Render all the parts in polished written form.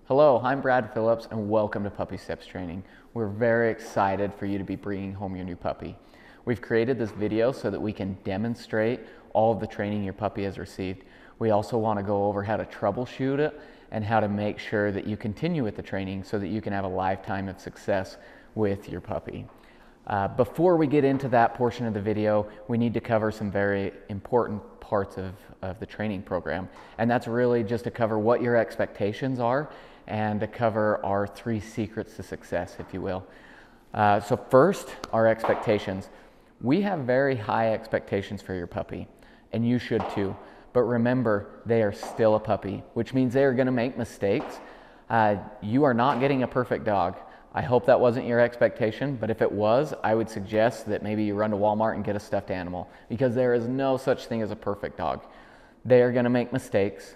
Hello, I'm Brad Phillips and welcome to Puppy Steps Training. We're very excited for you to be bringing home your new puppy. We've created this video so that we can demonstrate all of the training your puppy has received. We also want to go over how to troubleshoot it and how to make sure that you continue with the training so that you can have a lifetime of success with your puppy. Before we get into that portion of the video, we need to cover some very important parts of the training program. And that's really just to cover what your expectations are and to cover our 3 secrets to success, if you will. So first, our expectations. We have very high expectations for your puppy, and you should too. But remember, they are still a puppy, which means they are going to make mistakes. You are not getting a perfect dog. I hope that wasn't your expectation, but if it was, I would suggest that maybe you run to Walmart and get a stuffed animal, because there is no such thing as a perfect dog. They are going to make mistakes,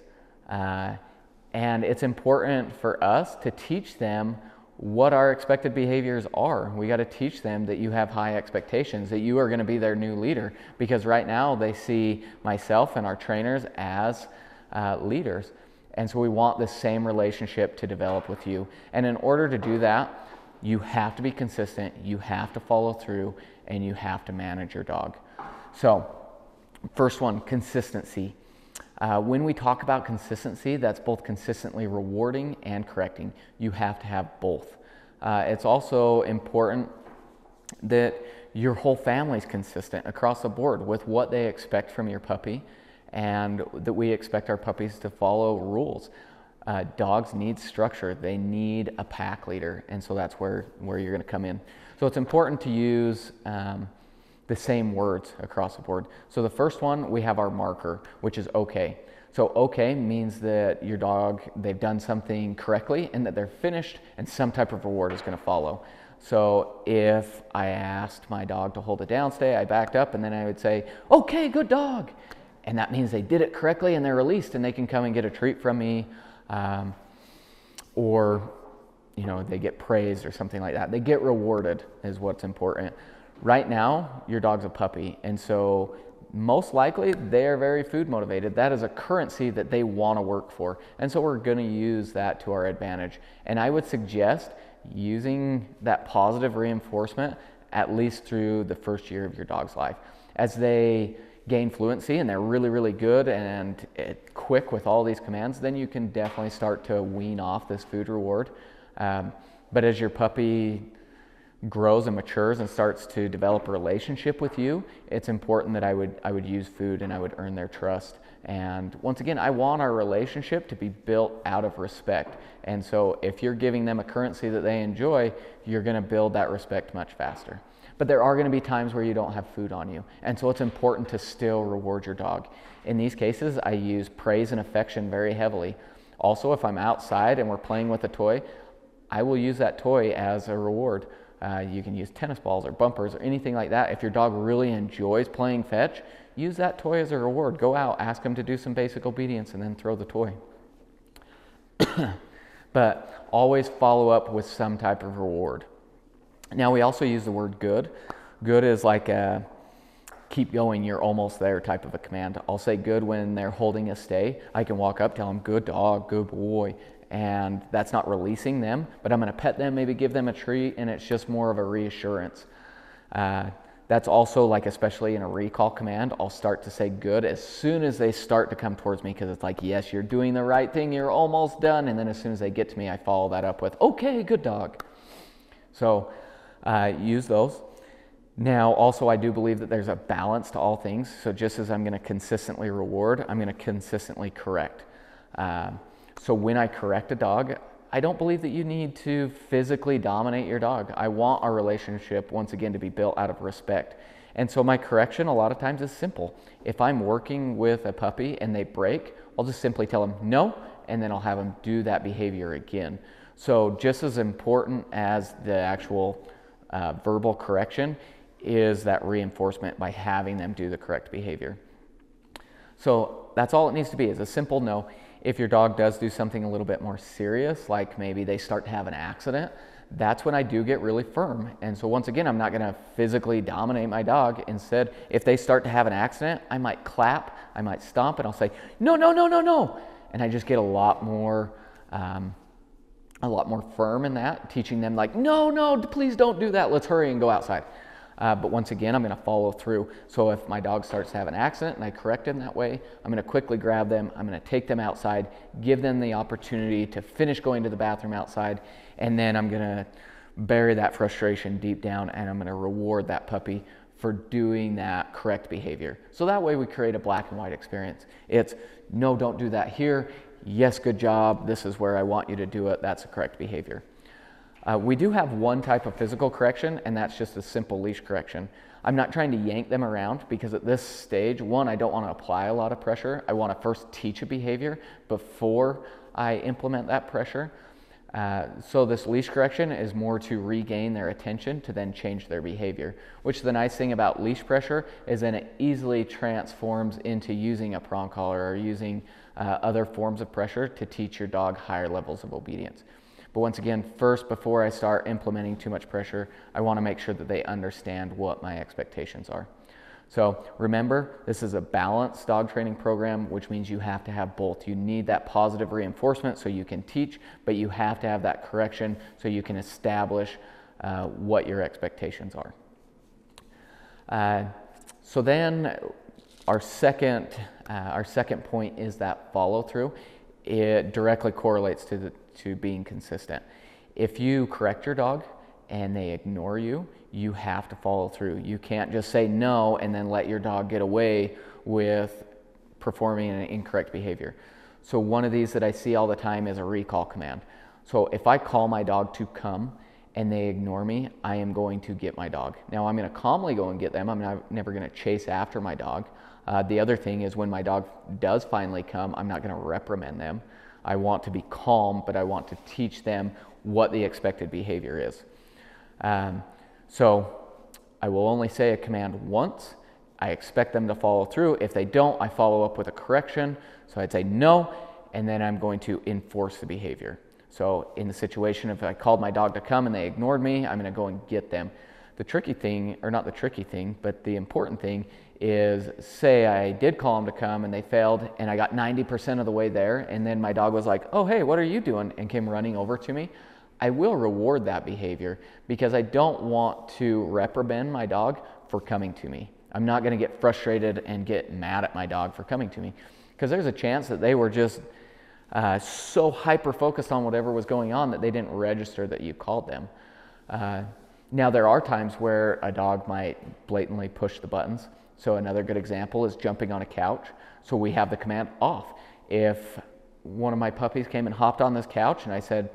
and it's important for us to teach them what our expected behaviors are. We got to teach them that you have high expectations, that you are going to be their new leader, because right now they see myself and our trainers as leaders. And so we want the same relationship to develop with you. And in order to do that, you have to be consistent, you have to follow through, and you have to manage your dog. So, first one, consistency. When we talk about consistency, that's both consistently rewarding and correcting. You have to have both. It's also important that your whole family is consistent across the board with what they expect from your puppy, and that we expect our puppies to follow rules. Dogs need structure. They need a pack leader, and so that's where you're going to come in. So it's important to use the same words across the board. So the first one, we have our marker, which is okay. So okay means that your dog, they've done something correctly and that they're finished, and some type of reward is going to follow. So if I asked my dog to hold a downstay, I backed up, and then I would say, okay, good dog. And that means they did it correctly and they're released and they can come and get a treat from me, or they get praised or something like that. They get rewarded is what's important. Right now, your dog's a puppy, and so most likely they are very food motivated. That is a currency that they want to work for, and so we're going to use that to our advantage. And I would suggest using that positive reinforcement at least through the first year of your dog's life. As they gain fluency and they're really, really good and quick with all these commands, then you can definitely start to wean off this food reward. But as your puppy grows and matures and starts to develop a relationship with you, it's important that I would use food and I would earn their trust. And once again, I want our relationship to be built out of respect. And so if you're giving them a currency that they enjoy, you're going to build that respect much faster. But there are going to be times where you don't have food on you. And so it's important to still reward your dog. In these cases, I use praise and affection very heavily. Also, if I'm outside and we're playing with a toy, I will use that toy as a reward. You can use tennis balls or bumpers or anything like that. If your dog really enjoys playing fetch, use that toy as a reward. Go out, ask him to do some basic obedience, and then throw the toy. But always follow up with some type of reward. Now, we also use the word good. Good is like a keep going, you're almost there type of a command. I'll say good when they're holding a stay. I can walk up, tell them, good dog, good boy. And that's not releasing them, but I'm going to pet them, maybe give them a treat, and it's just more of a reassurance. That's also like, especially in a recall command, I'll start to say good as soon as they start to come towards me, because it's like, yes, you're doing the right thing, you're almost done. And then as soon as they get to me, I follow that up with, okay, good dog. So use those. Now, also, I do believe that there's a balance to all things. So just as I'm going to consistently reward, I'm going to consistently correct. So when I correct a dog, I don't believe that you need to physically dominate your dog. I want our relationship, once again, to be built out of respect. And so my correction a lot of times is simple. If I'm working with a puppy and they break, I'll just simply tell them no, and then I'll have them do that behavior again. So just as important as the actual verbal correction is that reinforcement by having them do the correct behavior. So that's all it needs to be, is a simple no. If your dog does do something a little bit more serious, like maybe they start to have an accident, that's when I do get really firm. And so once again, I'm not going to physically dominate my dog. Instead, if they start to have an accident, I might clap, I might stomp, and I'll say, no, no, no, no, no. And I just get a lot more a lot more firm in that, teaching them like, no, no, please don't do that. Let's hurry and go outside. But once again, I'm going to follow through. So if my dog starts to have an accident and I correct him that way, I'm going to quickly grab them. I'm going to take them outside, give them the opportunity to finish going to the bathroom outside, and then I'm going to bury that frustration deep down, and I'm going to reward that puppy for doing that correct behavior. So that way we create a black and white experience. It's, no, don't do that here. Yes, good job. This is where I want you to do it. That's the correct behavior. We do have one type of physical correction, and that's just a simple leash correction. I'm not trying to yank them around because at this stage, one, I don't want to apply a lot of pressure. I want to first teach a behavior before I implement that pressure. So this leash correction is more to regain their attention to then change their behavior, which the nice thing about leash pressure is then it easily transforms into using a prong collar or using other forms of pressure to teach your dog higher levels of obedience. But once again, first, before I start implementing too much pressure, I want to make sure that they understand what my expectations are. So remember, this is a balanced dog training program, which means you have to have both. You need that positive reinforcement so you can teach, but you have to have that correction so you can establish what your expectations are. So then our second point is that follow through. It directly correlates to being consistent. If you correct your dog and they ignore you, you have to follow through. You can't just say no and then let your dog get away with performing an incorrect behavior. So one of these that I see all the time is a recall command. So if I call my dog to come and they ignore me, I am going to get my dog. Now I'm going to calmly go and get them. I'm never going to chase after my dog. The other thing is when my dog does finally come, I'm not going to reprimand them. I want to be calm, but I want to teach them what the expected behavior is. So I will only say a command once. I expect them to follow through. If they don't, I follow up with a correction. So I'd say no, and then I'm going to enforce the behavior. So in the situation, if I called my dog to come and they ignored me, I'm going to go and get them. The tricky thing, or not the tricky thing, but the important thing is, say I did call them to come and they failed and I got 90% of the way there, and then my dog was like, oh, hey, what are you doing? And came running over to me. I will reward that behavior because I don't want to reprimand my dog for coming to me. I'm not going to get frustrated and get mad at my dog for coming to me because there's a chance that they were just so hyper-focused on whatever was going on that they didn't register that you called them. Now, there are times where a dog might blatantly push the buttons. So another good example is jumping on a couch. So we have the command off. If one of my puppies came and hopped on this couch and I said,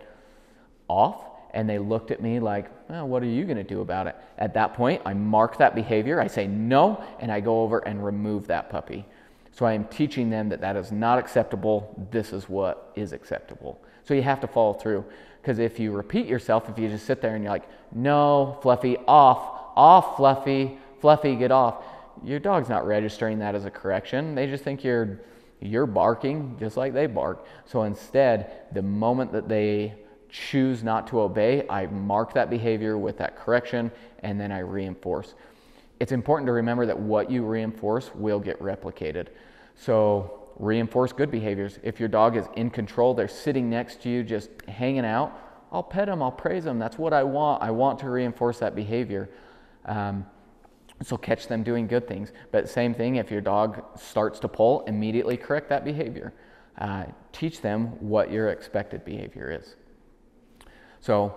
off, and they looked at me like, oh, what are you going to do about it? At that point, I mark that behavior, I say no, and I go over and remove that puppy. So I am teaching them that that is not acceptable, this is what is acceptable. So you have to follow through, because if you repeat yourself, if you just sit there and you're like, no, Fluffy, off, Fluffy, Fluffy, get off, your dog's not registering that as a correction. They just think you're barking just like they bark. So instead, the moment that they choose not to obey, I mark that behavior with that correction, and then I reinforce. It's important to remember that what you reinforce will get replicated. So reinforce good behaviors. If your dog is in control, they're sitting next to you, just hanging out, I'll pet them, I'll praise them. That's what I want. I want to reinforce that behavior. So catch them doing good things. But same thing, if your dog starts to pull, immediately correct that behavior. Teach them what your expected behavior is. So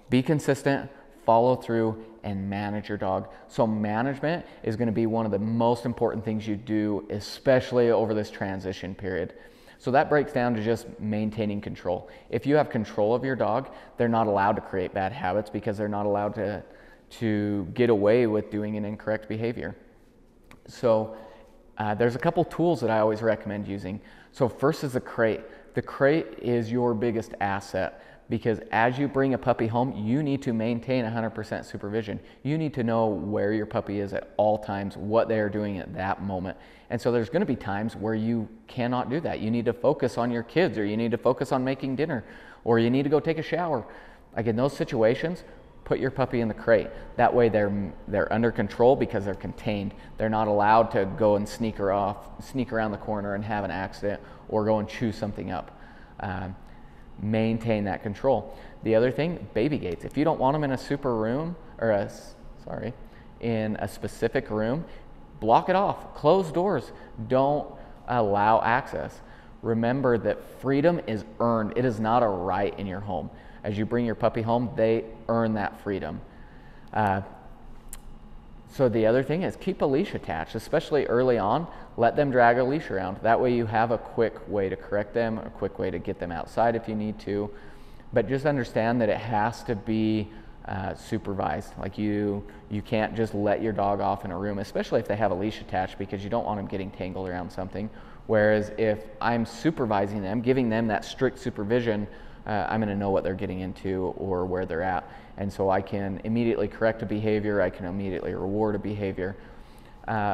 be consistent, follow through, and manage your dog. So management is going to be one of the most important things you do, especially over this transition period. So that breaks down to just maintaining control. If you have control of your dog, they're not allowed to create bad habits because they're not allowed to get away with doing an incorrect behavior. So there's a couple tools that I always recommend using. So first is the crate. The crate is your biggest asset, because as you bring a puppy home, you need to maintain 100% supervision. You need to know where your puppy is at all times, what they are doing at that moment. And so there's going to be times where you cannot do that. You need to focus on your kids, or you need to focus on making dinner, or you need to go take a shower. Like in those situations, put your puppy in the crate. That way they're under control because they're contained. They're not allowed to go and sneak around the corner and have an accident or go and chew something up. maintain that control. The other thing, baby gates. If you don't want them in a super room, or in a specific room, block it off. Close doors. Don't allow access. Remember that freedom is earned. It is not a right in your home. As you bring your puppy home, they earn that freedom. So the other thing is keep a leash attached, especially early on. Let them drag a leash around. That way you have a quick way to correct them, a quick way to get them outside if you need to. But just understand that it has to be supervised. Like you can't just let your dog off in a room, especially if they have a leash attached, because you don't want them getting tangled around something. Whereas if I'm supervising them, giving them that strict supervision, I'm going to know what they're getting into or where they're at. And so I can immediately correct a behavior, I can immediately reward a behavior.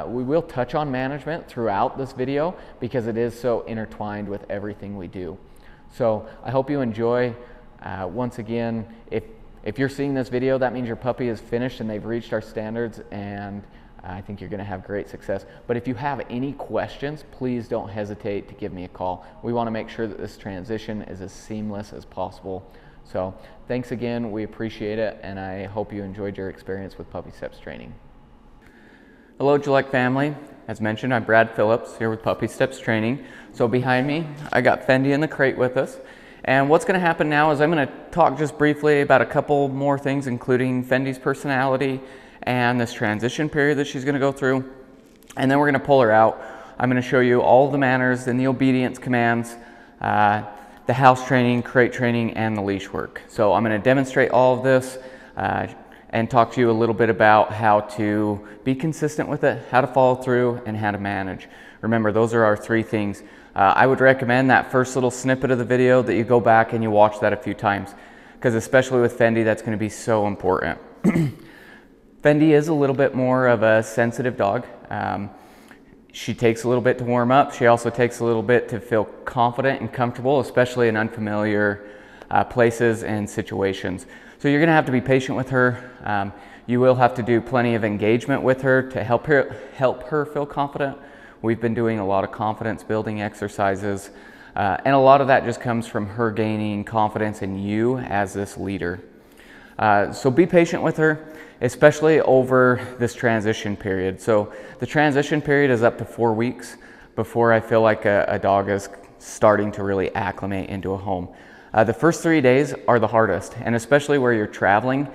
We will touch on management throughout this video because it is so intertwined with everything we do. So I hope you enjoy. Once again, if you're seeing this video, that means your puppy is finished and they've reached our standards, and I think you're going to have great success. But if you have any questions, please don't hesitate to give me a call. We want to make sure that this transition is as seamless as possible. So thanks again, we appreciate it, and I hope you enjoyed your experience with Puppy Steps Training. Hello Gillette family. As mentioned, I'm Brad Phillips here with Puppy Steps Training. So behind me, I got Fendi in the crate with us. And what's going to happen now is I'm going to talk just briefly about a couple more things, including Fendi's personality and this transition period that she's going to go through. And then we're going to pull her out. I'm going to show you all the manners and the obedience commands, the house training, crate training, and the leash work. So I'm going to demonstrate all of this and talk to you a little bit about how to be consistent with it, how to follow through, and how to manage. Remember, those are our three things. I would recommend that first little snippet of the video that you go back and you watch that a few times, because especially with Fendi, that's going to be so important. Fendi is a little bit more of a sensitive dog. She takes a little bit to warm up. She also takes a little bit to feel confident and comfortable, especially in unfamiliar places and situations. So you're going to have to be patient with her. You will have to do plenty of engagement with her to help her feel confident. We've been doing a lot of confidence building exercises, and a lot of that just comes from her gaining confidence in you as this leader. So be patient with her, especially over this transition period. So the transition period is up to 4 weeks before I feel like a dog is starting to really acclimate into a home. The first 3 days are the hardest, and especially where you're traveling,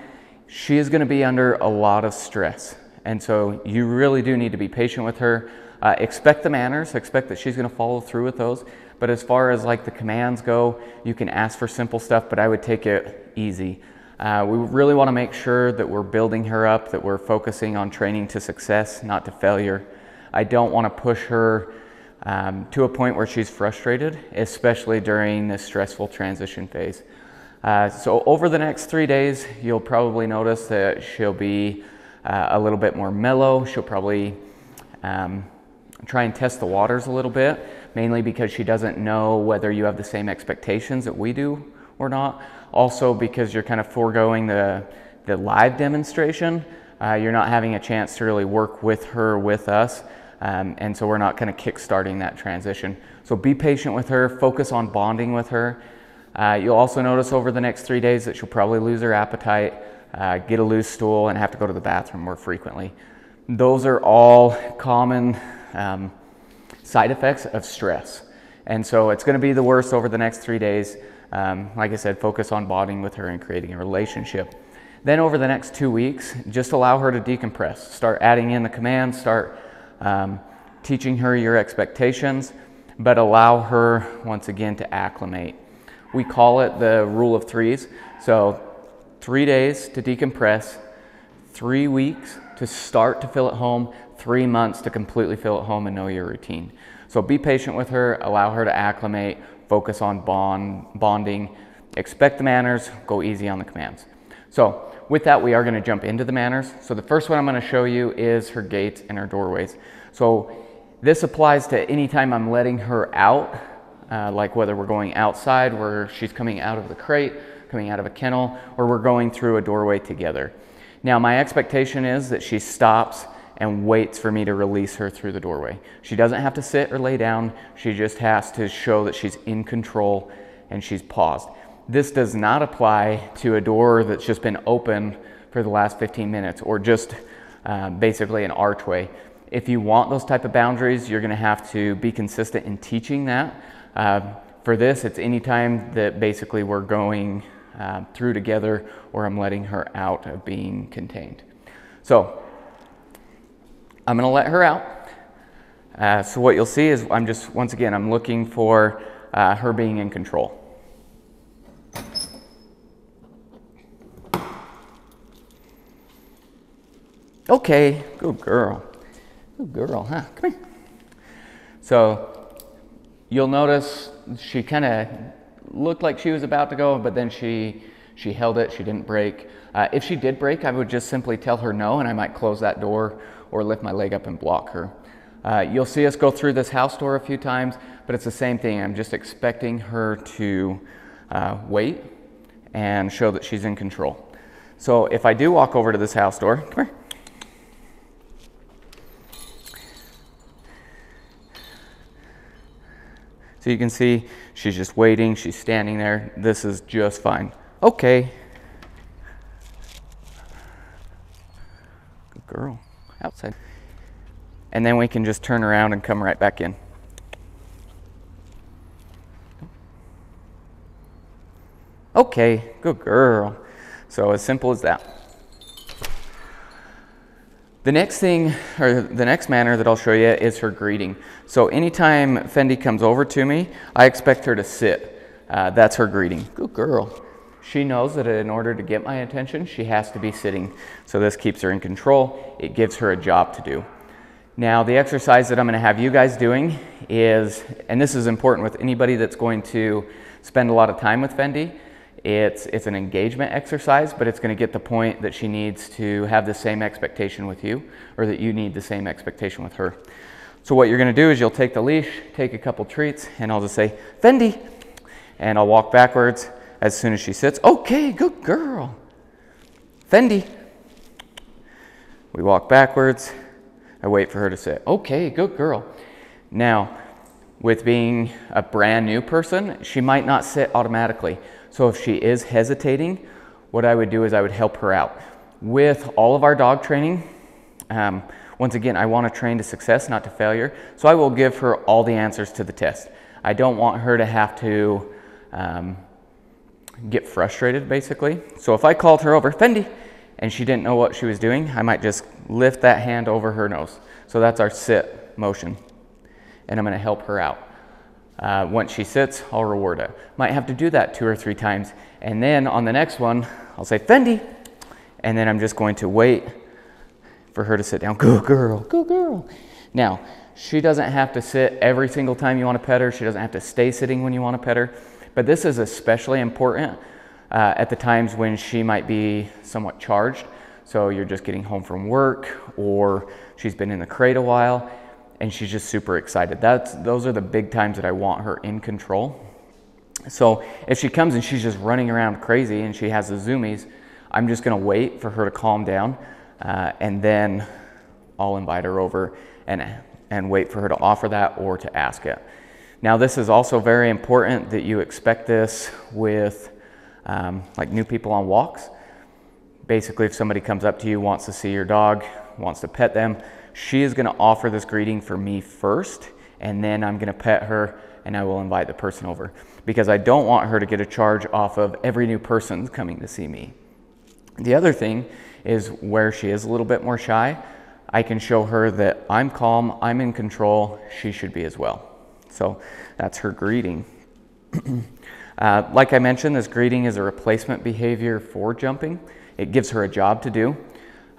she is going to be under a lot of stress. And so you really do need to be patient with her. Expect the manners, expect that she's going to follow through with those. But as far as like the commands go, you can ask for simple stuff, but I would take it easy. We really want to make sure that we're building her up, that we're focusing on training to success, not to failure. I don't want to push her to a point where she's frustrated, especially during this stressful transition phase. So over the next 3 days, you'll probably notice that she'll be a little bit more mellow. She'll probably try and test the waters a little bit, mainly because she doesn't know whether you have the same expectations that we do or not. Also because you're kind of foregoing the live demonstration. You're not having a chance to really work with her, with us. And so we're not kind of kick-starting that transition. So be patient with her, focus on bonding with her. You'll also notice over the next 3 days that she'll probably lose her appetite, get a loose stool, and have to go to the bathroom more frequently. Those are all common side effects of stress. And so it's going to be the worst over the next 3 days. Like I said, focus on bonding with her and creating a relationship. Then over the next 2 weeks, just allow her to decompress. Start adding in the commands, start teaching her your expectations, but allow her once again to acclimate. We call it the rule of threes. So 3 days to decompress, 3 weeks to start to feel at home, 3 months to completely feel at home and know your routine. So be patient with her, allow her to acclimate, focus on bonding, expect the manners, go easy on the commands. So with that, we are going to jump into the manners. So the first one I'm going to show you is her gates and her doorways. So this applies to any time I'm letting her out, like whether we're going outside where she's coming out of the crate, coming out of a kennel, or we're going through a doorway together. Now my expectation is that she stops and waits for me to release her through the doorway. She doesn't have to sit or lay down. She just has to show that she's in control and she's paused. This does not apply to a door that's just been open for the last 15 minutes or just basically an archway. If you want those type of boundaries, you're going to have to be consistent in teaching that. For this, it's anytime that basically we're going through together or I'm letting her out of being contained. So I'm going to let her out. So what you'll see is once again, I'm looking for her being in control. Okay, good girl. Good girl, huh? Come here. So you'll notice she kind of looked like she was about to go, but then she held it, she didn't break. If she did break, I would just simply tell her no, and I might close that door or lift my leg up and block her. You'll see us go through this house door a few times, but it's the same thing. I'm just expecting her to wait and show that she's in control. So if I do walk over to this house door, come here. So you can see she's just waiting, she's standing there. This is just fine. Okay. Good girl. Outside. And then we can just turn around and come right back in. Okay, good girl. So as simple as that. The next thing, or the next manner that I'll show you is her greeting. So anytime Fendi comes over to me, I expect her to sit. That's her greeting. Good girl. She knows that in order to get my attention, she has to be sitting. So this keeps her in control. It gives her a job to do. Now, the exercise that I'm going to have you guys doing is, and this is important with anybody that's going to spend a lot of time with Fendi, it's an engagement exercise, but it's going to get the point that she needs to have the same expectation with you, or that you need the same expectation with her. So what you're going to do is you'll take the leash, take a couple treats, and I'll just say, Fendi, and I'll walk backwards as soon as she sits. Okay, good girl. Fendi. We walk backwards. I wait for her to sit. Okay, good girl. Now, with being a brand new person, she might not sit automatically. So if she is hesitating, what I would do is I would help her out. With all of our dog training, once again, I want to train to success, not to failure. So I will give her all the answers to the test. I don't want her to have to get frustrated, basically. So if I called her over, Fendi, and she didn't know what she was doing, I might just lift that hand over her nose. So that's our sit motion. And I'm going to help her out. Once she sits, I'll reward it. Might have to do that 2 or 3 times. And then on the next one, I'll say, Fendi. And then I'm just going to wait for her to sit down. Good girl, good girl. Now, she doesn't have to sit every single time you want to pet her. She doesn't have to stay sitting when you want to pet her. But this is especially important at the times when she might be somewhat charged. So you're just getting home from work, or she's been in the crate a while, and she's just super excited. Those are the big times that I want her in control. So if she comes and she's just running around crazy and she has the zoomies, I'm just going to wait for her to calm down, and then I'll invite her over and wait for her to offer that or to ask it. Now, this is also very important that you expect this with like new people on walks. Basically, if somebody comes up to you, wants to see your dog, wants to pet them, she is going to offer this greeting for me first, and then I'm going to pet her and I will invite the person over, because I don't want her to get a charge off of every new person coming to see me. The other thing is, where she is a little bit more shy, I can show her that I'm calm, I'm in control, she should be as well. So that's her greeting. Like I mentioned, this greeting is a replacement behavior for jumping. It gives her a job to do.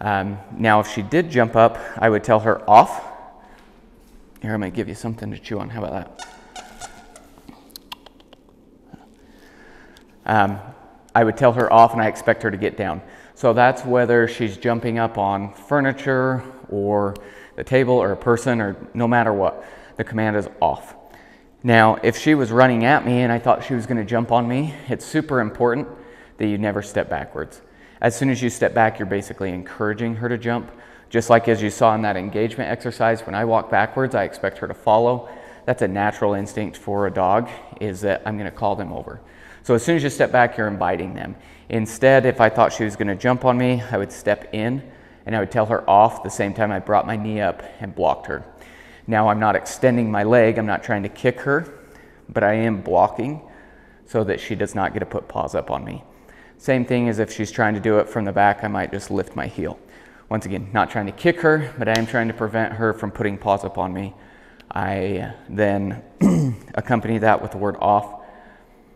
Now, if she did jump up, I would tell her off. Here, I might give you something to chew on. How about that? I would tell her off, and I expect her to get down. So that's whether she's jumping up on furniture or the table or a person, or no matter what, the command is off. Now, if she was running at me and I thought she was going to jump on me, it's super important that you never step backwards. As soon as you step back, you're basically encouraging her to jump. Just like as you saw in that engagement exercise, when I walk backwards, I expect her to follow. that's a natural instinct for a dog, is that I'm gonna call them over. So as soon as you step back, you're inviting them. Instead, if I thought she was gonna jump on me, I would step in and I would tell her off the same time I brought my knee up and blocked her. Now I'm not extending my leg, I'm not trying to kick her, but I am blocking so that she does not get to put paws up on me. Same thing as if she's trying to do it from the back, I might just lift my heel. Once again, not trying to kick her, but I am trying to prevent her from putting paws up on me. I then accompany that with the word off,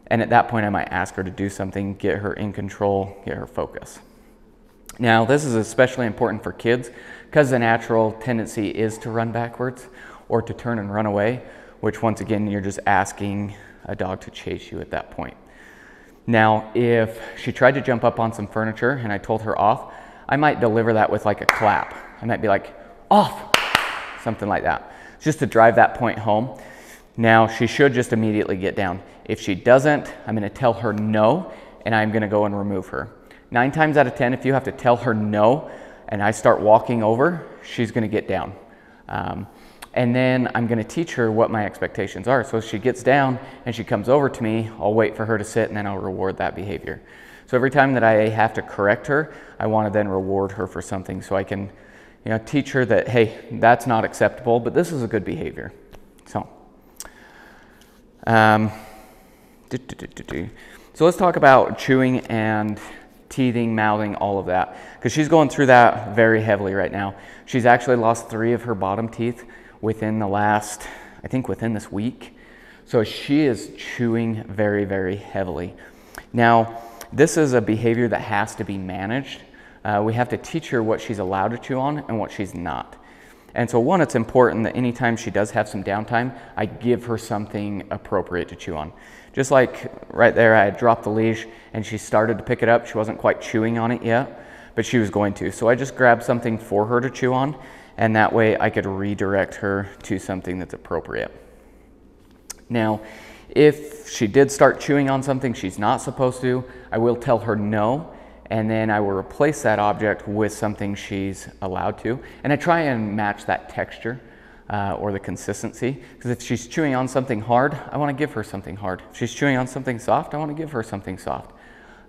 and at that point I might ask her to do something, get her in control, get her focus. Now this is especially important for kids because the natural tendency is to run backwards or to turn and run away, which once again you're just asking a dog to chase you at that point. Now if she tried to jump up on some furniture and I told her off, I might deliver that with like a clap. I might be like, off, something like that, just to drive that point home. Now she should just immediately get down. If she doesn't, I'm gonna tell her no, and I'm gonna go and remove her. 9 times out of 10, if you have to tell her no, and I start walking over, she's gonna get down. And then I'm gonna teach her what my expectations are. So if she gets down and she comes over to me, I'll wait for her to sit and then I'll reward that behavior. So every time that I have to correct her, I wanna then reward her for something so I can teach her that, hey, that's not acceptable, but this is a good behavior. So, so let's talk about chewing and teething, mouthing, all of that, because she's going through that very heavily right now. She's actually lost 3 of her bottom teeth within the last, I think within this week. So she is chewing very, very heavily. Now, this is a behavior that has to be managed. We have to teach her what she's allowed to chew on and what she's not. And so one, it's important that anytime she does have some downtime, I give her something appropriate to chew on. Just like right there, I had dropped the leash and she started to pick it up. She wasn't quite chewing on it yet, but she was going to. So I just grabbed something for her to chew on, and that way I could redirect her to something that's appropriate. Now, if she did start chewing on something she's not supposed to, I will tell her no, and then I will replace that object with something she's allowed to. And I try and match that texture or the consistency, because if she's chewing on something hard, I want to give her something hard. If she's chewing on something soft, I want to give her something soft.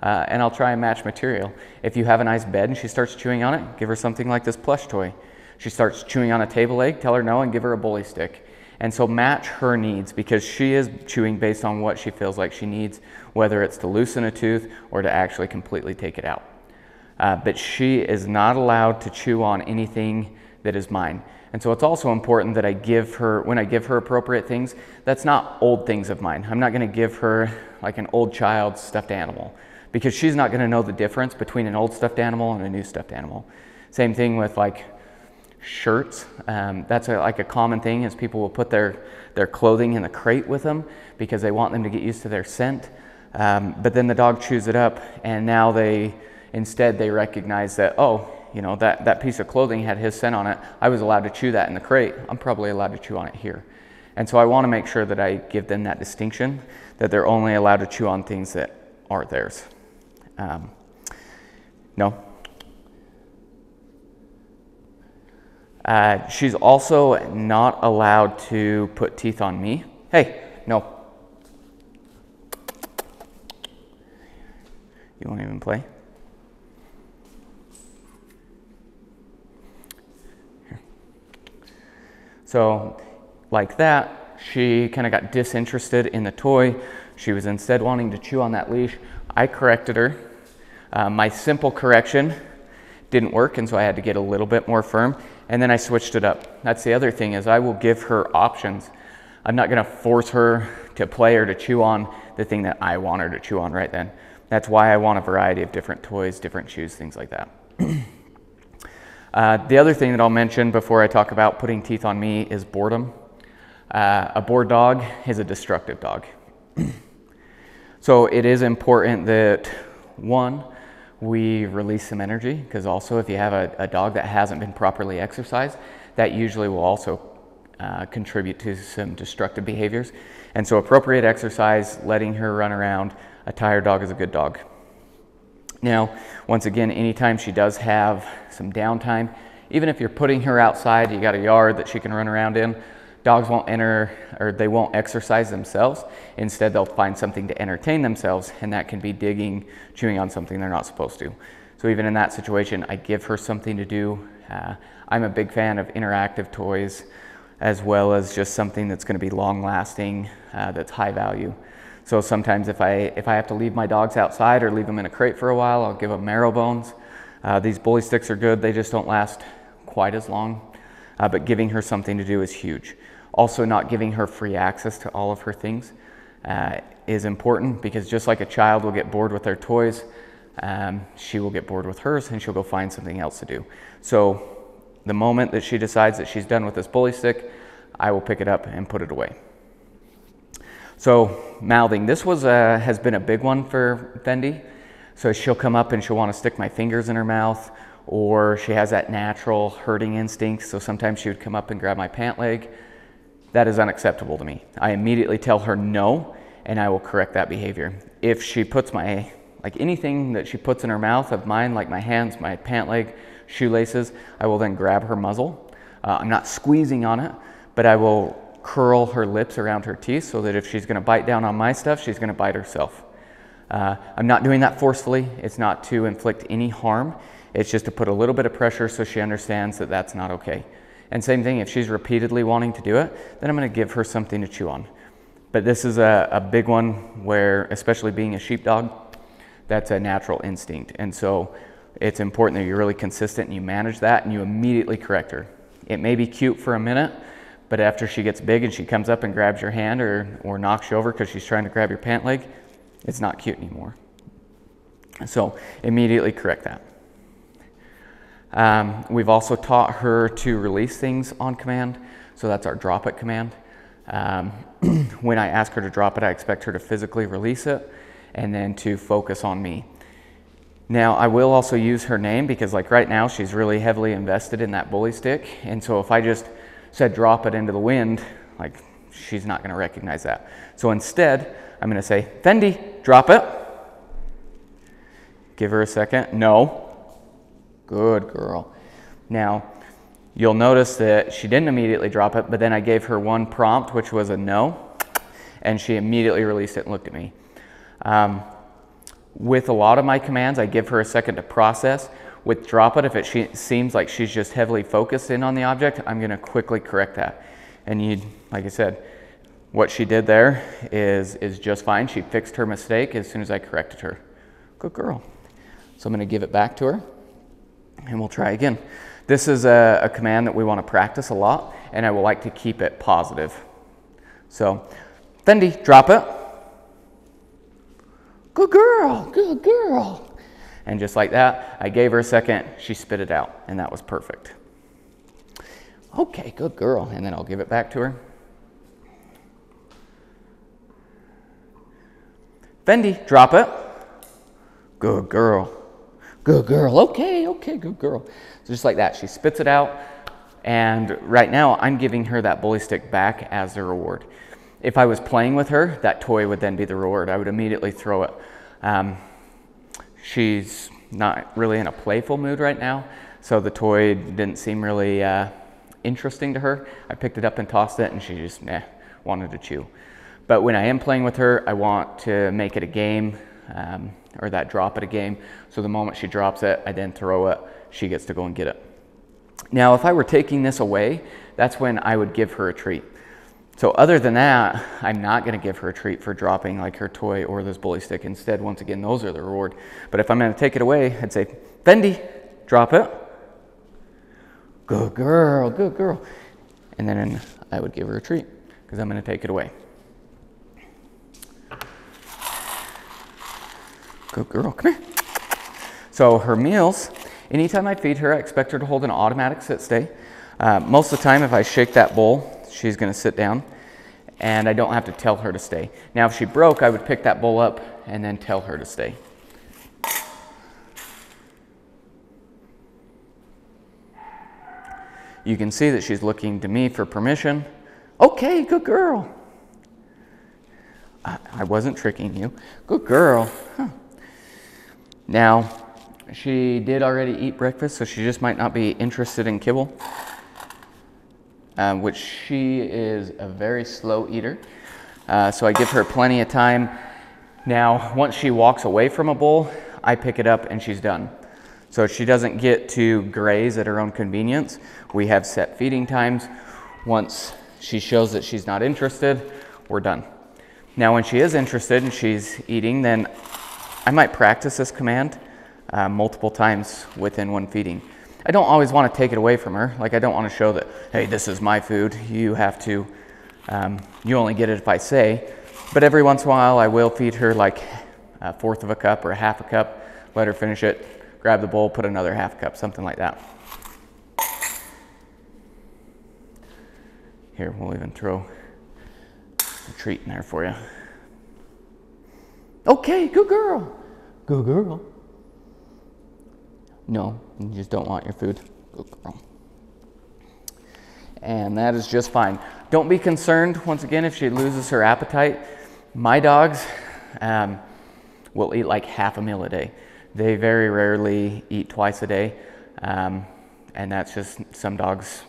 And I'll try and match material. If you have a nice bed and she starts chewing on it, give her something like this plush toy. She starts chewing on a table leg, tell her no and give her a bully stick. And so match her needs, because she is chewing based on what she feels like she needs, whether it's to loosen a tooth or to actually completely take it out. But she is not allowed to chew on anything that is mine. And so it's also important that I give her, when I give her appropriate things, that's not old things of mine. I'm not gonna give her like an old child's stuffed animal, because she's not gonna know the difference between an old stuffed animal and a new stuffed animal. Same thing with like shirts. That's like a common thing, is people will put their clothing in the crate with them because they want them to get used to their scent. But then the dog chews it up, and now instead they recognize that, oh, that piece of clothing had his scent on it. I was allowed to chew that in the crate. I'm probably allowed to chew on it here. And so I want to make sure that I give them that distinction, that they're only allowed to chew on things that aren't theirs. No. She's also not allowed to put teeth on me. Hey, no. You won't even play? Here. So, like that, she kind of got disinterested in the toy. She was instead wanting to chew on that leash. I corrected her. My simple correction didn't work, and so I had to get a little bit more firm, and then I switched it up. That's the other thing, is I will give her options. I'm not gonna force her to play or to chew on the thing that I want her to chew on right then. That's why I want a variety of different toys, different chews, things like that. The other thing that I'll mention before I talk about putting teeth on me is boredom. A bored dog is a destructive dog. So it is important that, one, we release some energy, because also if you have a dog that hasn't been properly exercised, that usually will also contribute to some destructive behaviors. And so appropriate exercise, letting her run around, a tired dog is a good dog. Now, once again, anytime she does have some downtime, even if you're putting her outside, you got a yard that she can run around in, Dogs won't enter, or they won't exercise themselves. Instead, they'll find something to entertain themselves, and that can be digging, chewing on something they're not supposed to. So even in that situation, I give her something to do. I'm a big fan of interactive toys, as well as just something that's going to be long lasting, that's high value. So sometimes if I have to leave my dogs outside or leave them in a crate for a while, I'll give them marrow bones. These bully sticks are good, they just don't last quite as long, but giving her something to do is huge. Also, not giving her free access to all of her things is important, because just like a child will get bored with their toys, she will get bored with hers and she'll go find something else to do. So the moment that she decides that she's done with this bully stick, I will pick it up and put it away. So mouthing, this has been a big one for Fendi. So she'll come up and she'll want to stick my fingers in her mouth, or she has that natural herding instinct. So sometimes she would come up and grab my pant leg. That is unacceptable to me. I immediately tell her no, and I will correct that behavior. If she puts anything that she puts in her mouth of mine, like my hands, my pant leg, shoelaces, I will then grab her muzzle. I'm not squeezing on it, but I will curl her lips around her teeth so that if she's going to bite down on my stuff, she's going to bite herself. I'm not doing that forcefully. It's not to inflict any harm. It's just to put a little bit of pressure so she understands that that's not okay. And same thing, if she's repeatedly wanting to do it, then I'm going to give her something to chew on. But this is a big one where, especially being a sheepdog, that's a natural instinct. And so it's important that you're really consistent and you manage that and you immediately correct her. It may be cute for a minute, but after she gets big and she comes up and grabs your hand or knocks you over because she's trying to grab your pant leg, it's not cute anymore. So immediately correct that. We've also taught her to release things on command. So that's our drop it command. When I ask her to drop it, I expect her to physically release it and then to focus on me. Now, I will also use her name, because like right now, she's really heavily invested in that bully stick. And so if I just said drop it into the wind, like she's not going to recognize that. So instead, I'm going to say, Fendi, drop it. Give her a second. No. Good girl. Now, you'll notice that she didn't immediately drop it, but then I gave her one prompt, which was a no, and she immediately released it and looked at me. With a lot of my commands, I give her a second to process. With drop it, if it seems like she's just heavily focused in on the object, I'm going to quickly correct that. And like I said, what she did there is just fine. She fixed her mistake as soon as I corrected her. Good girl. So I'm going to give it back to her, and we'll try again. This is a command that we want to practice a lot, and I would like to keep it positive. So, Fendi, drop it. Good girl, good girl. And just like that, I gave her a second, she spit it out, and that was perfect. Okay, good girl. And then I'll give it back to her. Fendi, drop it. Good girl. Good girl. Okay, okay, good girl. So just like that, she spits it out. And right now, I'm giving her that bully stick back as a reward. If I was playing with her, that toy would then be the reward. I would immediately throw it. She's not really in a playful mood right now, so the toy didn't seem really interesting to her. I picked it up and tossed it, and she just wanted to chew. But when I am playing with her, I want to make it a game, or that drop it a game. So the moment she drops it, I then throw it. She gets to go and get it. Now, if I were taking this away, that's when I would give her a treat. So other than that, I'm not going to give her a treat for dropping like her toy or this bully stick. Instead, once again, those are the reward. But if I'm going to take it away, I'd say, Fendi, drop it. Good girl, good girl. And then I would give her a treat because I'm going to take it away. Good girl, come here. So her meals, anytime I feed her, I expect her to hold an automatic sit-stay. Most of the time, if I shake that bowl, she's going to sit down, and I don't have to tell her to stay. Now, if she broke, I would pick that bowl up and then tell her to stay. You can see that she's looking to me for permission. Okay, good girl. I wasn't tricking you. Good girl. Huh. Now, she did already eat breakfast, so she just might not be interested in kibble. which she is a very slow eater. So I give her plenty of time. Now, once she walks away from a bowl, I pick it up and she's done. So she doesn't get to graze at her own convenience. We have set feeding times. Once she shows that she's not interested, we're done. Now, when she is interested and she's eating, then I might practice this command multiple times within one feeding. I don't always want to take it away from her. Like, I don't want to show that, hey, this is my food. You have to, you only get it if I say. But every once in a while, I will feed her like a fourth of a cup or a half a cup, let her finish it, grab the bowl, put another half cup, something like that. Here, we'll even throw a treat in there for you. Okay, good girl. Good girl. No, you just don't want your food. Good girl. And that is just fine. Don't be concerned, once again, if she loses her appetite. My dogs will eat like half a meal a day. They very rarely eat twice a day. And that's just, some dogs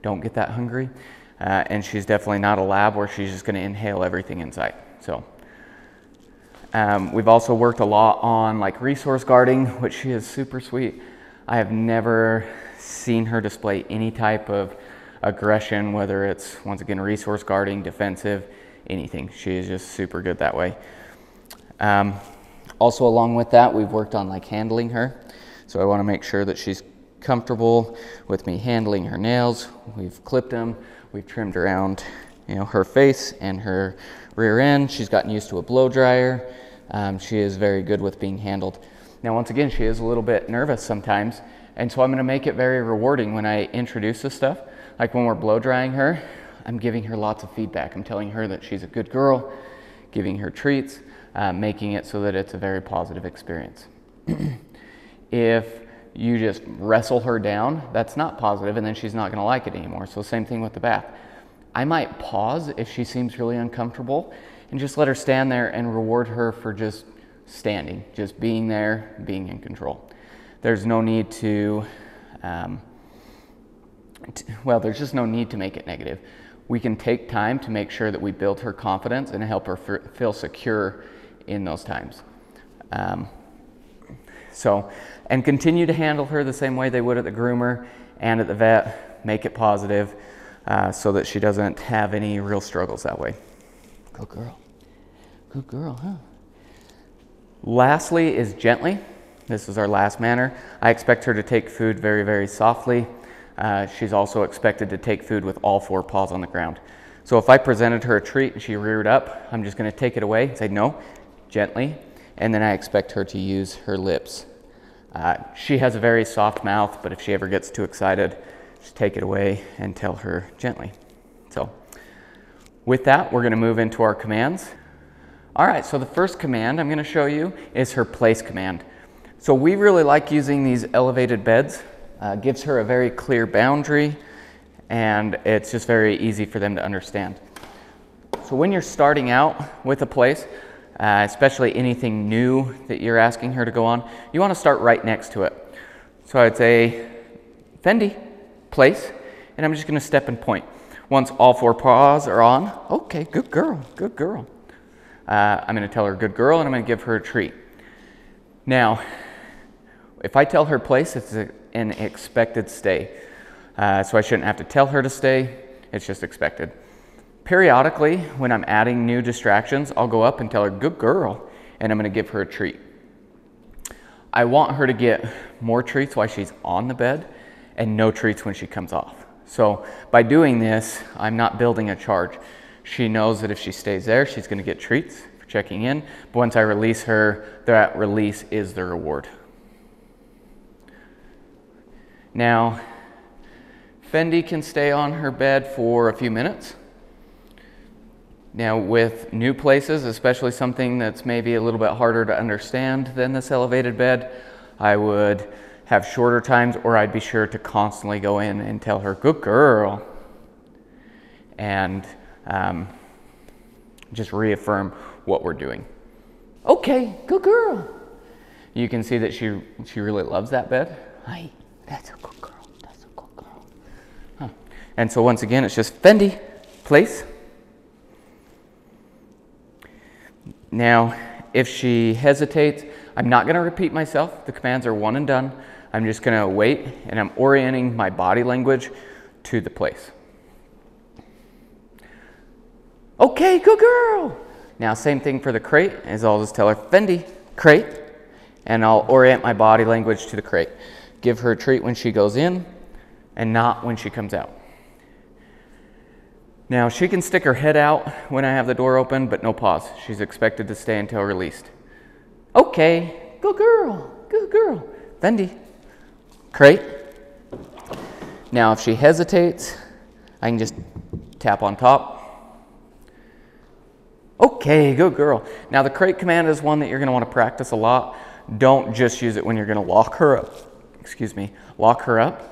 don't get that hungry. And she's definitely not a lab where she's just going to inhale everything in sight. So we've also worked a lot on like resource guarding, which she is super sweet. I have never seen her display any type of aggression, whether it's, once again, resource guarding, defensive, anything. She is just super good that way. Also, along with that, we've worked on like handling her. So I want to make sure that she's comfortable with me handling her nails. We've clipped them. We've trimmed around, you know, her face and her rear end. She's gotten used to a blow dryer. She is very good with being handled. Now, once again, she is a little bit nervous sometimes. And so I'm going to make it very rewarding when I introduce this stuff. Like when we're blow drying her, I'm giving her lots of feedback. I'm telling her that she's a good girl, giving her treats, making it so that it's a very positive experience. If you just wrestle her down, that's not positive, and then she's not going to like it anymore. So same thing with the bath. I might pause if she seems really uncomfortable and just let her stand there and reward her for just standing, just being there, being in control. There's no need to, well, there's just no need to make it negative. We can take time to make sure that we build her confidence and help her feel secure in those times. And continue to handle her the same way they would at the groomer and at the vet. Make it positive so that she doesn't have any real struggles that way. Good girl. Good girl, huh? Lastly is gently. This is our last manner. I expect her to take food very, very softly. She's also expected to take food with all four paws on the ground. So if I presented her a treat and she reared up, I'm just going to take it away and say no, gently, and then I expect her to use her lips. She has a very soft mouth, but if she ever gets too excited, just take it away and tell her gently. So with that, we're going to move into our commands. All right, so the first command I'm going to show you is her place command. So we really like using these elevated beds. Gives her a very clear boundary, and it's just very easy for them to understand. So when you're starting out with a place, especially anything new that you're asking her to go on, you want to start right next to it. So I'd say, Fendi, place, and I'm just going to step and point. Once all four paws are on, okay, good girl, good girl. I'm going to tell her good girl, and I'm going to give her a treat. Now, if I tell her place, it's an expected stay. So I shouldn't have to tell her to stay, it's just expected. Periodically, when I'm adding new distractions, I'll go up and tell her, good girl, and I'm going to give her a treat. I want her to get more treats while she's on the bed and no treats when she comes off. So by doing this, I'm not building a charge. She knows that if she stays there, she's going to get treats for checking in. But once I release her, that release is the reward. Now, Fendi can stay on her bed for a few minutes. Now, with new places, especially something that's maybe a little bit harder to understand than this elevated bed, I would have shorter times, or I'd be sure to constantly go in and tell her, good girl, and just reaffirm what we're doing. Okay, good girl. You can see that she really loves that bed. Hi, that's a good girl, that's a good girl. Huh. And so once again, it's just Fendi, place. Now, if she hesitates, I'm not going to repeat myself. The commands are one and done. I'm just going to wait, and I'm orienting my body language to the place. Okay, good girl. Now, same thing for the crate, as I'll just tell her, Fendi, crate, and I'll orient my body language to the crate. Give her a treat when she goes in, and not when she comes out. Now, she can stick her head out when I have the door open, but no pause. She's expected to stay until released. Okay, good girl, good girl. Fendi, crate. Now, if she hesitates, I can just tap on top. Okay, good girl. Now, the crate command is one that you're gonna wanna practice a lot. Don't just use it when you're gonna lock her up. Lock her up.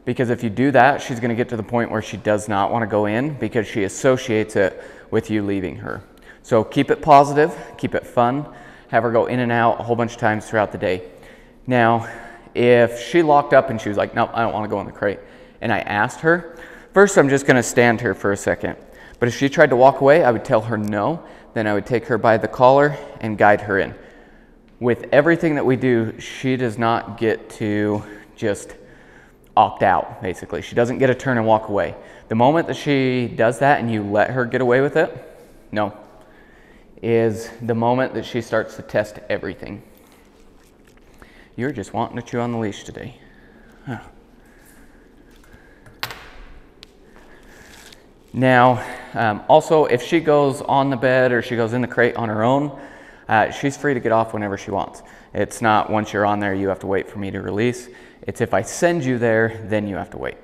Because if you do that, she's gonna get to the point where she does not wanna go in because she associates it with you leaving her. So keep it positive, keep it fun, have her go in and out a whole bunch of times throughout the day. Now, if she locked up and she was like, nope, I don't wanna go in the crate, and I asked her, first I'm just gonna stand her for a second. But if she tried to walk away, I would tell her no, then I would take her by the collar and guide her in. With everything that we do, she does not get to just opt out, basically. She doesn't get a turn and walk away. The moment that she does that and you let her get away with it, no, is the moment that she starts to test everything. You're just wanting to chew on the leash today. Huh. Now, also, if she goes on the bed or she goes in the crate on her own, she's free to get off whenever she wants. It's not once you're on there, you have to wait for me to release. It's if I send you there, then you have to wait.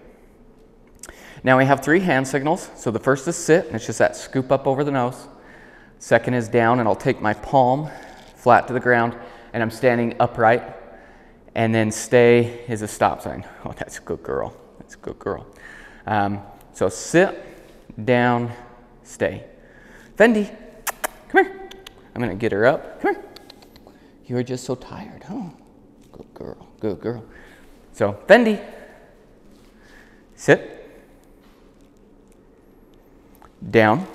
Now we have 3 hand signals. So the first is sit, and it's just that scoop up over the nose. Second is down, and I'll take my palm flat to the ground, and I'm standing upright. And then stay is a stop sign. Oh, that's a good girl. That's a good girl. So sit, down, stay. Fendi, come here. I'm gonna get her up. Come here. You are just so tired, huh? Good girl, good girl. So, Fendi, sit, down,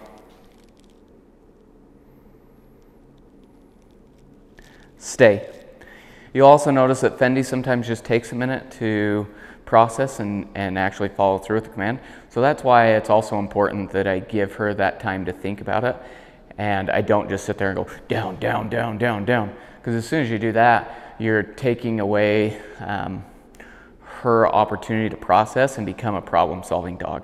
stay. You'll also notice that Fendi sometimes just takes a minute to process and actually follow through with the command. So that's why it's also important that I give her that time to think about it, and I don't just sit there and go down, down, down, down, down. Because as soon as you do that, you're taking away her opportunity to process and become a problem-solving dog.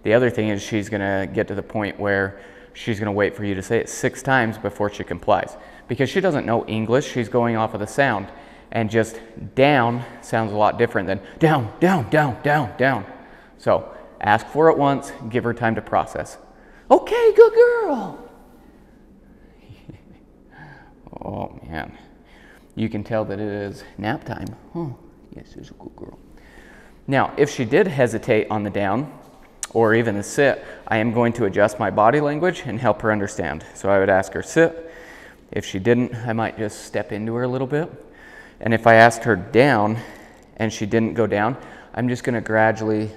The other thing is she's gonna get to the point where she's gonna wait for you to say it 6 times before she complies. Because she doesn't know English, she's going off of the sound. And just down sounds a lot different than down, down, down, down, down. So ask for it once, give her time to process. Okay, good girl. Oh man, you can tell that it is nap time. Oh, yes, she's a good girl. Now, if she did hesitate on the down or even the sit, I am going to adjust my body language and help her understand. So I would ask her sit. If she didn't, I might just step into her a little bit. And if I asked her down and she didn't go down, I'm just gonna gradually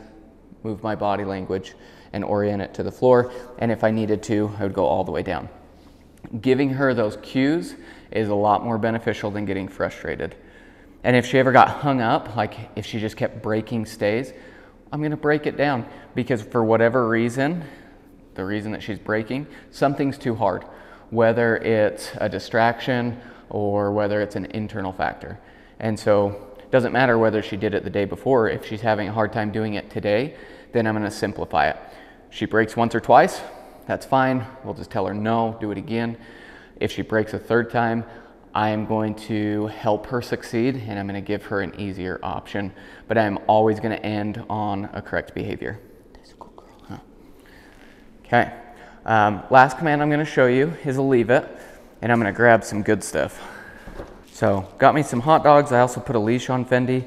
move my body language and orient it to the floor. And if I needed to, I would go all the way down. Giving her those cues is a lot more beneficial than getting frustrated. And if she ever got hung up, like if she just kept breaking stays, I'm gonna break it down because for whatever reason, the reason that she's breaking, something's too hard, whether it's a distraction or whether it's an internal factor. And so it doesn't matter whether she did it the day before. If she's having a hard time doing it today, then I'm gonna simplify it. She breaks once or twice, that's fine. We'll just tell her no, do it again. If she breaks a 3rd time, I am going to help her succeed and I'm gonna give her an easier option, but I'm always gonna end on a correct behavior. That's a good girl, huh? Okay, last command I'm gonna show you is a leave it, and I'm gonna grab some good stuff. So, got me some hot dogs. I also put a leash on Fendi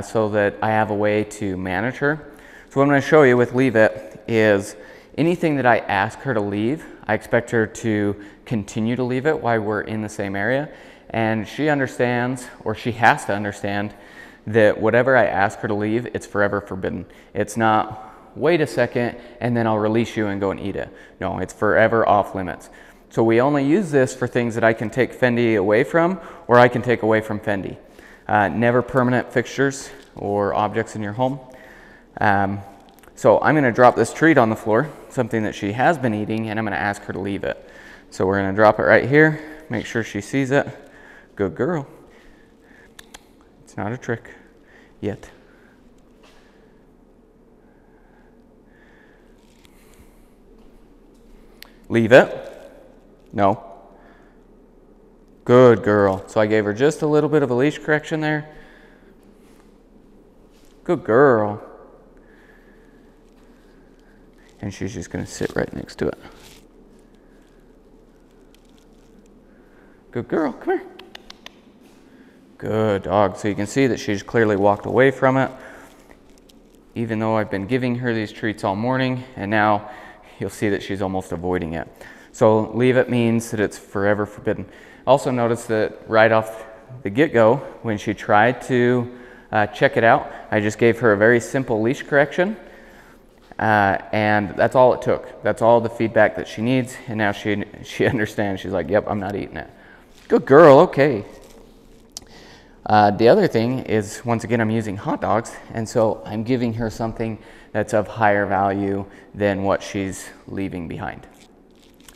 so that I have a way to manage her. So what I'm gonna show you with leave it is anything that I ask her to leave, I expect her to continue to leave it while we're in the same area. And she understands, or she has to understand, that whatever I ask her to leave, it's forever forbidden. It's not wait a second, and then I'll release you and go and eat it. No, it's forever off limits. So we only use this for things that I can take Fendi away from, or I can take away from Fendi. Never permanent fixtures or objects in your home. So I'm gonna drop this treat on the floor, something that she has been eating, and I'm gonna ask her to leave it. So we're gonna drop it right here, make sure she sees it. Good girl. It's not a trick yet. Leave it. No. Good girl. So I gave her just a little bit of a leash correction there. Good girl. And she's just going to sit right next to it. Good girl. Come here. Good dog. So you can see that she's clearly walked away from it, even though I've been giving her these treats all morning, and now you'll see that she's almost avoiding it. So leave it means that it's forever forbidden. Also notice that right off the get-go, when she tried to check it out, I just gave her a very simple leash correction, and that's all it took. That's all the feedback that she needs, and now she understands. She's like, yep, I'm not eating it. Good girl, okay. The other thing is, once again, I'm using hot dogs, and so I'm giving her something that's of higher value than what she's leaving behind.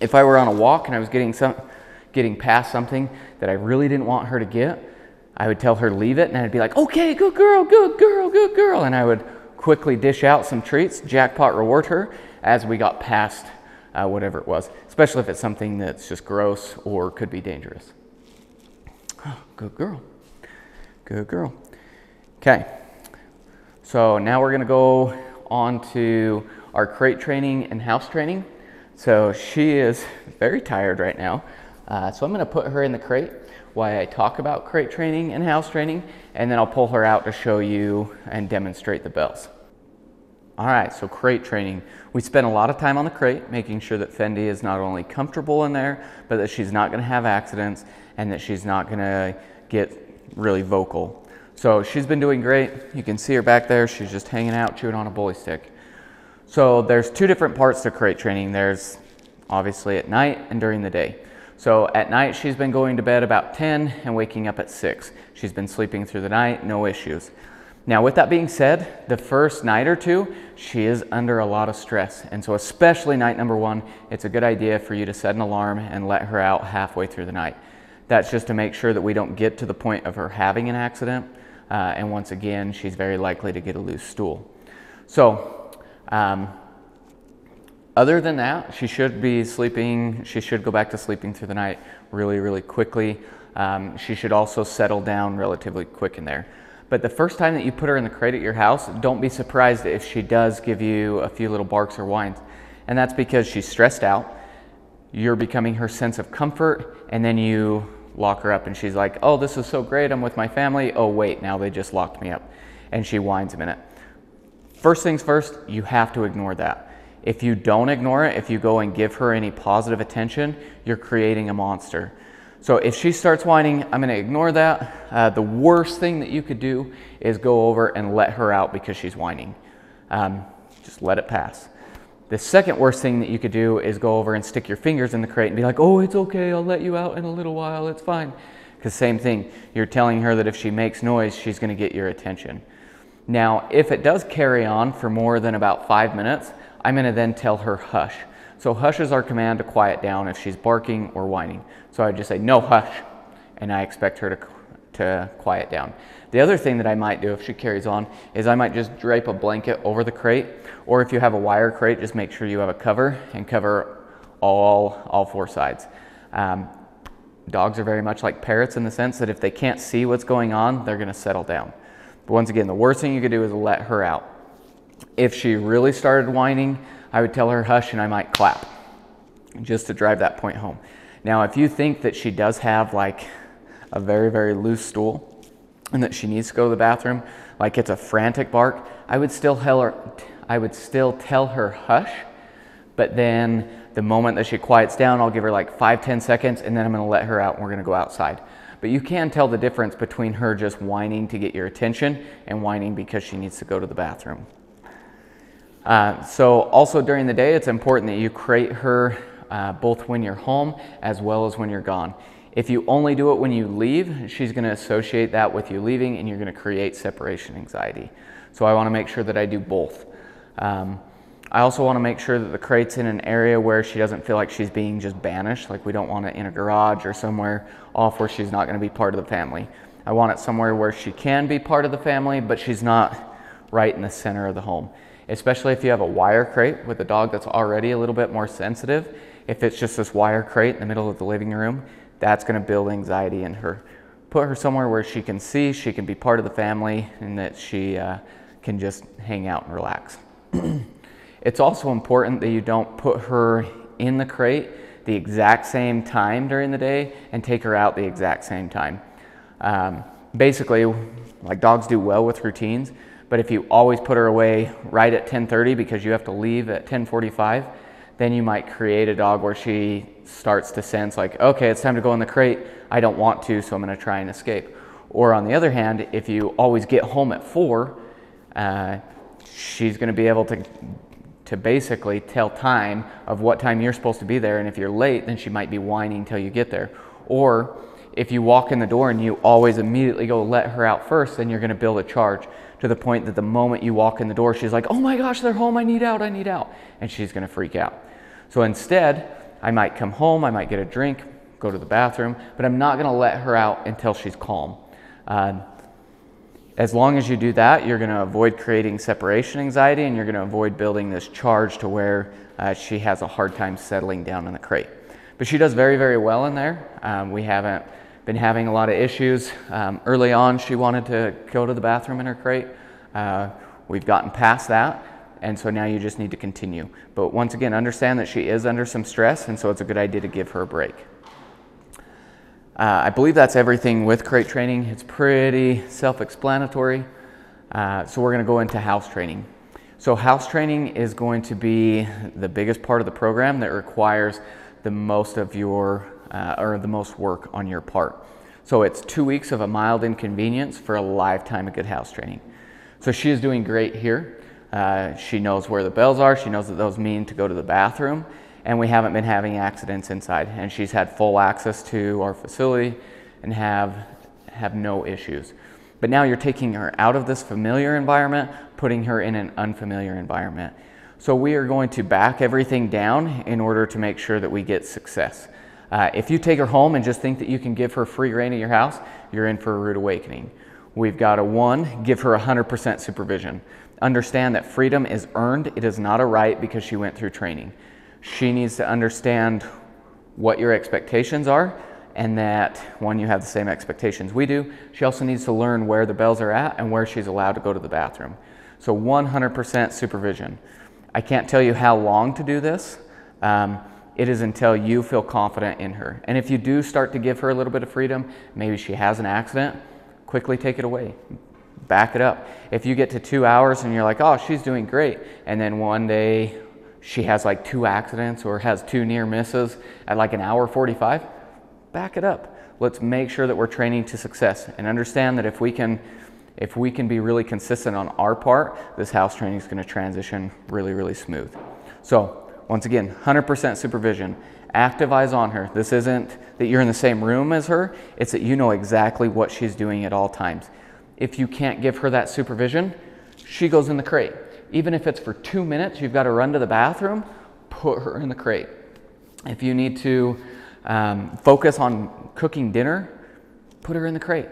If I were on a walk and I was getting past something that I really didn't want her to get, I would tell her to leave it, and I'd be like, okay, good girl, good girl, good girl, and I would quickly dish out some treats, jackpot reward her as we got past whatever it was, especially if it's something that's just gross or could be dangerous. Oh, good girl. Good girl. Okay, so now we're gonna go on to our crate training and house training. So she is very tired right now. So I'm gonna put her in the crate while I talk about crate training and house training, and then I'll pull her out to show you and demonstrate the bells. All right, so crate training. We spend a lot of time on the crate, making sure that Fendi is not only comfortable in there, but that she's not gonna have accidents and that she's not gonna get really vocal. So she's been doing great. You can see her back there. She's just hanging out, chewing on a bully stick. So there's two different parts to crate training. There's obviously at night and during the day. So at night, she's been going to bed about 10 and waking up at 6. She's been sleeping through the night, no issues. Now, with that being said, the first night or two, she is under a lot of stress. And so especially night number 1, it's a good idea for you to set an alarm and let her out halfway through the night. That's just to make sure that we don't get to the point of her having an accident. And once again, she's very likely to get a loose stool. So other than that, she should be sleeping. She should go back to sleeping through the night really, really quickly. She should also settle down relatively quick in there. But the first time that you put her in the crate at your house, don't be surprised if she does give you a few little barks or whines. And that's because she's stressed out. You're becoming her sense of comfort, and then you lock her up and she's like, oh, this is so great, I'm with my family. Oh wait, now they just locked me up. And she whines a minute. First things first, you have to ignore that. If you don't ignore it, if you go and give her any positive attention, you're creating a monster. So if she starts whining, I'm gonna ignore that. The worst thing that you could do is go over and let her out because she's whining. Just let it pass. The second worst thing that you could do is go over and stick your fingers in the crate and be like, oh, it's okay, I'll let you out in a little while, it's fine. Because same thing, you're telling her that if she makes noise, she's gonna get your attention. Now, if it does carry on for more than about 5 minutes, I'm gonna then tell her hush. So hush is our command to quiet down if she's barking or whining. So I just say, no, hush, and I expect her to quiet down. The other thing that I might do if she carries on is I might just drape a blanket over the crate, or if you have a wire crate, just make sure you have a cover and cover all 4 sides. Dogs are very much like parrots in the sense that if they can't see what's going on, they're gonna settle down. But once again, the worst thing you could do is let her out. If she really started whining, I would tell her hush and I might clap just to drive that point home. Now, if you think that she does have like a very, very loose stool and that she needs to go to the bathroom, like it's a frantic bark, I would still tell her hush, but then the moment that she quiets down, I'll give her like 5-10 seconds and then I'm gonna let her out and we're gonna go outside. But you can tell the difference between her just whining to get your attention and whining because she needs to go to the bathroom. So also during the day, it's important that you crate her both when you're home as well as when you're gone. If you only do it when you leave, she's going to associate that with you leaving, and you're going to create separation anxiety. So I want to make sure that I do both. I also want to make sure that the crate's in an area where she doesn't feel like she's being just banished. Like, we don't want it in a garage or somewhere off where she's not going to be part of the family. I want it somewhere where she can be part of the family, but she's not right in the center of the home. Especially if you have a wire crate with a dog that's already a little bit more sensitive. If it's just this wire crate in the middle of the living room, that's going to build anxiety in her. Put her somewhere where she can see, she can be part of the family, and that she can just hang out and relax. It's also important that you don't put her in the crate the exact same time during the day and take her out the exact same time. Basically, like, dogs do well with routines, but if you always put her away right at 10:30 because you have to leave at 10:45, then you might create a dog where she starts to sense like, okay, it's time to go in the crate. I don't want to, so I'm going to try and escape. Or on the other hand, if you always get home at 4, she's going to be able to basically tell time of what time you're supposed to be there, and if you're late, then she might be whining till you get there. Or if you walk in the door and you always immediately go let her out first, then you're going to build a charge to the point that the moment you walk in the door, she's like, oh my gosh, they're home, I need out, and she's going to freak out. So instead, I might come home, I might get a drink, go to the bathroom, but I'm not going to let her out until she's calm. As long as you do that, you're going to avoid creating separation anxiety, and you're going to avoid building this charge to where she has a hard time settling down in the crate. But she does very, very well in there. We haven't been having a lot of issues. Early on, she wanted to go to the bathroom in her crate. We've gotten past that, and so now you just need to continue. But once again, understand that she is under some stress, and so it's a good idea to give her a break. I believe that's everything with crate training. It's pretty self-explanatory. So we're going to go into house training. So house training is going to be the biggest part of the program that requires the most of your, or the most work on your part. So it's 2 weeks of a mild inconvenience for a lifetime of good house training. So she is doing great here. She knows where the bells are. She knows that those mean to go to the bathroom. And we haven't been having accidents inside. And she's had full access to our facility and have no issues. But now you're taking her out of this familiar environment, putting her in an unfamiliar environment. So we are going to back everything down in order to make sure that we get success. If you take her home and just think that you can give her free reign of your house, you're in for a rude awakening. We've got to, 1, give her 100% supervision. Understand that freedom is earned. It is not a right because she went through training. She needs to understand what your expectations are, and that, 1, you have the same expectations we do. She also needs to learn where the bells are at and where she's allowed to go to the bathroom. So 100% supervision. I can't tell you how long to do this. It is until you feel confident in her. And if you do start to give her a little bit of freedom, maybe she has an accident, quickly take it away. Back it up. If you get to 2 hours and you're like, oh, she's doing great, and then one day she has like 2 accidents or has 2 near misses at like an hour 45, back it up. Let's make sure that we're training to success, and understand that if we can be really consistent on our part, this house training is going to transition really, really smooth. So once again, 100% supervision, active eyes on her. This isn't that you're in the same room as her, it's that you know exactly what she's doing at all times. If you can't give her that supervision, she goes in the crate. Even if it's for 2 minutes, you've got to run to the bathroom, put her in the crate. If you need to focus on cooking dinner, put her in the crate.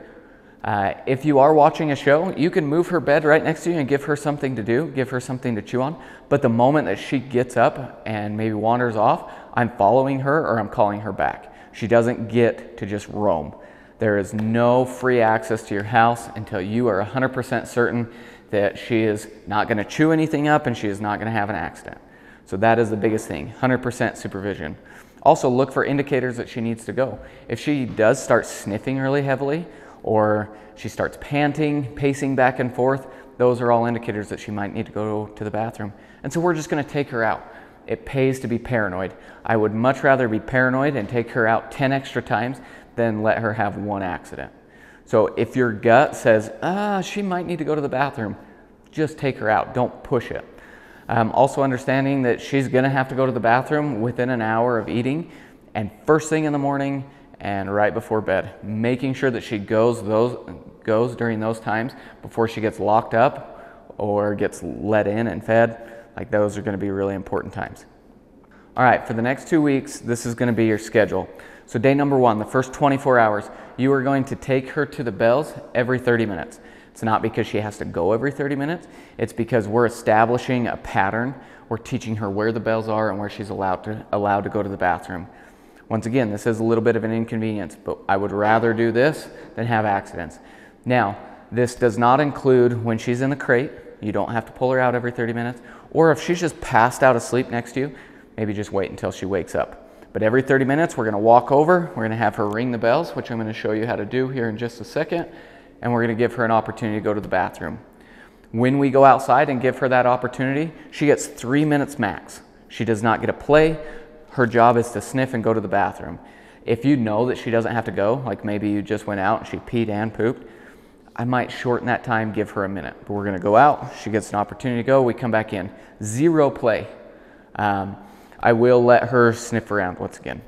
If you are watching a show, you can move her bed right next to you and give her something to do, give her something to chew on. But the moment that she gets up and maybe wanders off, I'm following her or I'm calling her back. She doesn't get to just roam. There is no free access to your house until you are 100% certain that she is not going to chew anything up and she is not going to have an accident. So that is the biggest thing, 100% supervision. Also look for indicators that she needs to go. If she does start sniffing really heavily, or she starts panting, pacing back and forth, those are all indicators that she might need to go to the bathroom. And so we're just going to take her out. It pays to be paranoid. I would much rather be paranoid and take her out 10 extra times than let her have 1 accident. So if your gut says, she might need to go to the bathroom, just take her out. Don't push it. Also understanding that she's gonna have to go to the bathroom within an hour of eating, and first thing in the morning and right before bed. Making sure that she goes during those times before she gets locked up or gets let in and fed. Like, those are gonna be really important times. All right, for the next 2 weeks, this is gonna be your schedule. So day number 1, the first 24 hours, you are going to take her to the bells every 30 minutes. It's not because she has to go every 30 minutes. It's because we're establishing a pattern. We're teaching her where the bells are and where she's allowed to go to the bathroom. Once again, this is a little bit of an inconvenience, but I would rather do this than have accidents. Now, this does not include when she's in the crate. You don't have to pull her out every 30 minutes. Or if she's just passed out asleep next to you, maybe just wait until she wakes up. But every 30 minutes, we're gonna walk over, we're gonna have her ring the bells, which I'm gonna show you how to do here in just a second, and we're gonna give her an opportunity to go to the bathroom. When we go outside and give her that opportunity, she gets 3 minutes max. She does not get a play. Her job is to sniff and go to the bathroom. If you know that she doesn't have to go, like maybe you just went out and she peed and pooped, I might shorten that time, give her a minute. But we're gonna go out, she gets an opportunity to go, we come back in. 0 play. I will let her sniff around once again.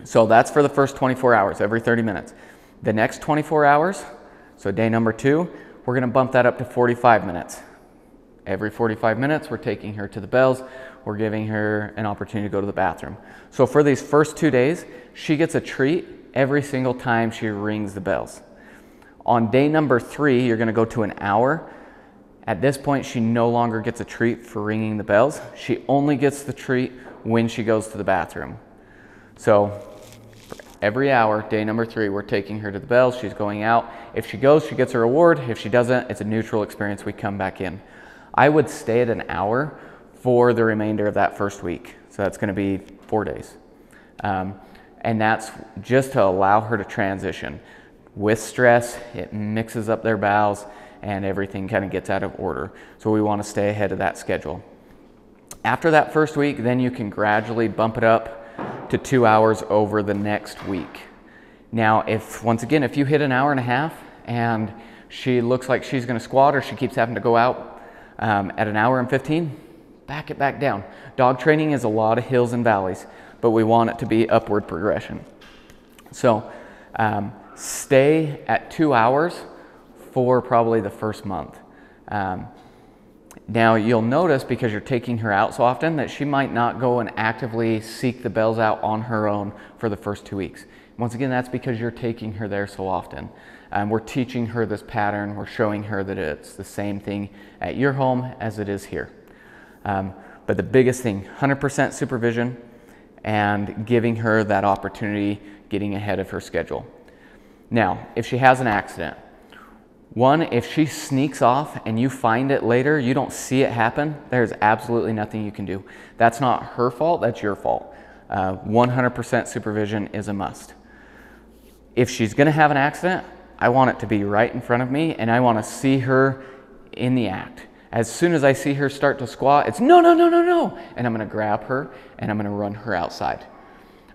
So that's for the first 24 hours, every 30 minutes. The next 24 hours, so day number 2, we're gonna bump that up to 45 minutes. Every 45 minutes, we're taking her to the bells, we're giving her an opportunity to go to the bathroom. So for these first 2 days, she gets a treat every single time she rings the bells. On day number 3, you're gonna go to an hour. At this point, she no longer gets a treat for ringing the bells. She only gets the treat when she goes to the bathroom. So every hour, day number 3, we're taking her to the bells, she's going out. If she goes, she gets a reward. If she doesn't, it's a neutral experience, we come back in. I would stay at an hour for the remainder of that first week. So that's gonna be 4 days. And that's just to allow her to transition. With stress, it mixes up their bowels and everything kind of gets out of order. So we want to stay ahead of that schedule. After that first week, then you can gradually bump it up to 2 hours over the next week. Now, once again, if you hit an hour and a half and she looks like she's going to squat or she keeps having to go out at an hour and 15, back it back down. Dog training is a lot of hills and valleys, but we want it to be upward progression. So stay at 2 hours for probably the first month. Now you'll notice, because you're taking her out so often, that she might not go and actively seek the bells out on her own for the first 2 weeks. Once again, that's because you're taking her there so often. We're teaching her this pattern. We're showing her that it's the same thing at your home as it is here. But the biggest thing, 100% supervision and giving her that opportunity, getting ahead of her schedule. Now, if she has an accident, one, if she sneaks off and you find it later, you don't see it happen, there's absolutely nothing you can do. That's not her fault, that's your fault. 100% supervision is a must. If she's gonna have an accident, I want it to be right in front of me and I wanna see her in the act. As soon as I see her start to squat, it's no, no, no, no, no. And I'm gonna grab her and I'm gonna run her outside.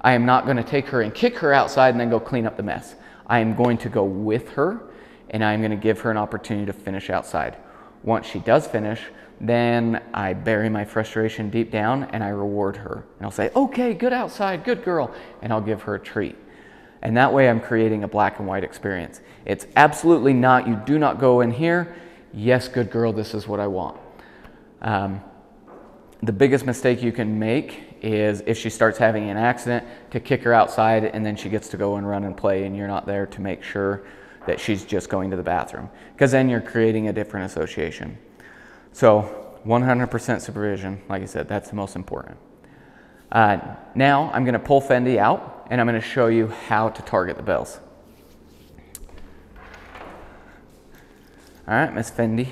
I am not gonna take her and kick her outside and then go clean up the mess. I am going to go with her and I'm gonna give her an opportunity to finish outside. Once she does finish, then I bury my frustration deep down and I reward her. And I'll say, okay, good outside, good girl. And I'll give her a treat. And that way I'm creating a black and white experience. It's absolutely not, you do not go in here, yes, good girl, this is what I want. The biggest mistake you can make is if she starts having an accident, to kick her outside and then she gets to go and run and play and you're not there to make sure that she's just going to the bathroom, because then you're creating a different association. So 100% supervision, like I said, that's the most important. Now I'm gonna pull Fendi out and I'm gonna show you how to target the bells. All right, Miss Fendi,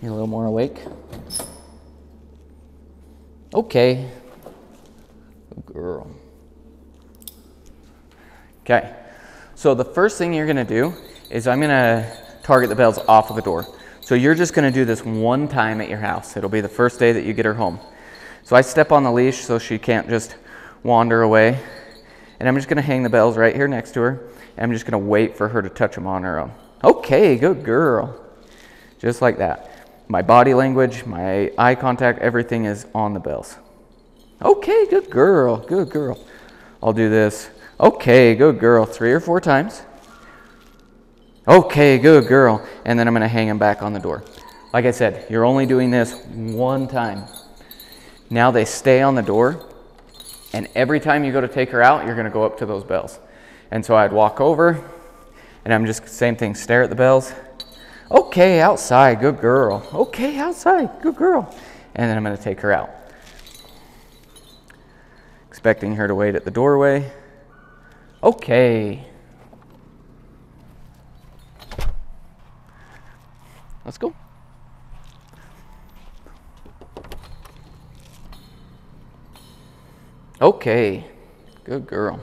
you're a little more awake. Okay, good girl. Okay, so the first thing you're gonna do is I'm gonna target the bells off of the door. So you're just gonna do this one time at your house. It'll be the first day that you get her home. So I step on the leash so she can't just wander away. And I'm just gonna hang the bells right here next to her. And I'm just gonna wait for her to touch them on her own. Okay, good girl. Just like that. My body language, my eye contact, everything is on the bells. Okay, good girl, good girl. I'll do this. Okay, good girl, 3 or 4 times. Okay, good girl. And then I'm gonna hang them back on the door. Like I said, you're only doing this 1 time. Now they stay on the door, and every time you go to take her out, you're gonna go up to those bells. And so I'd walk over, and I'm just, same thing, stare at the bells. Okay, outside, good girl. Okay, outside, good girl. And then I'm gonna take her out. Expecting her to wait at the doorway. Okay. Let's go. Okay, good girl.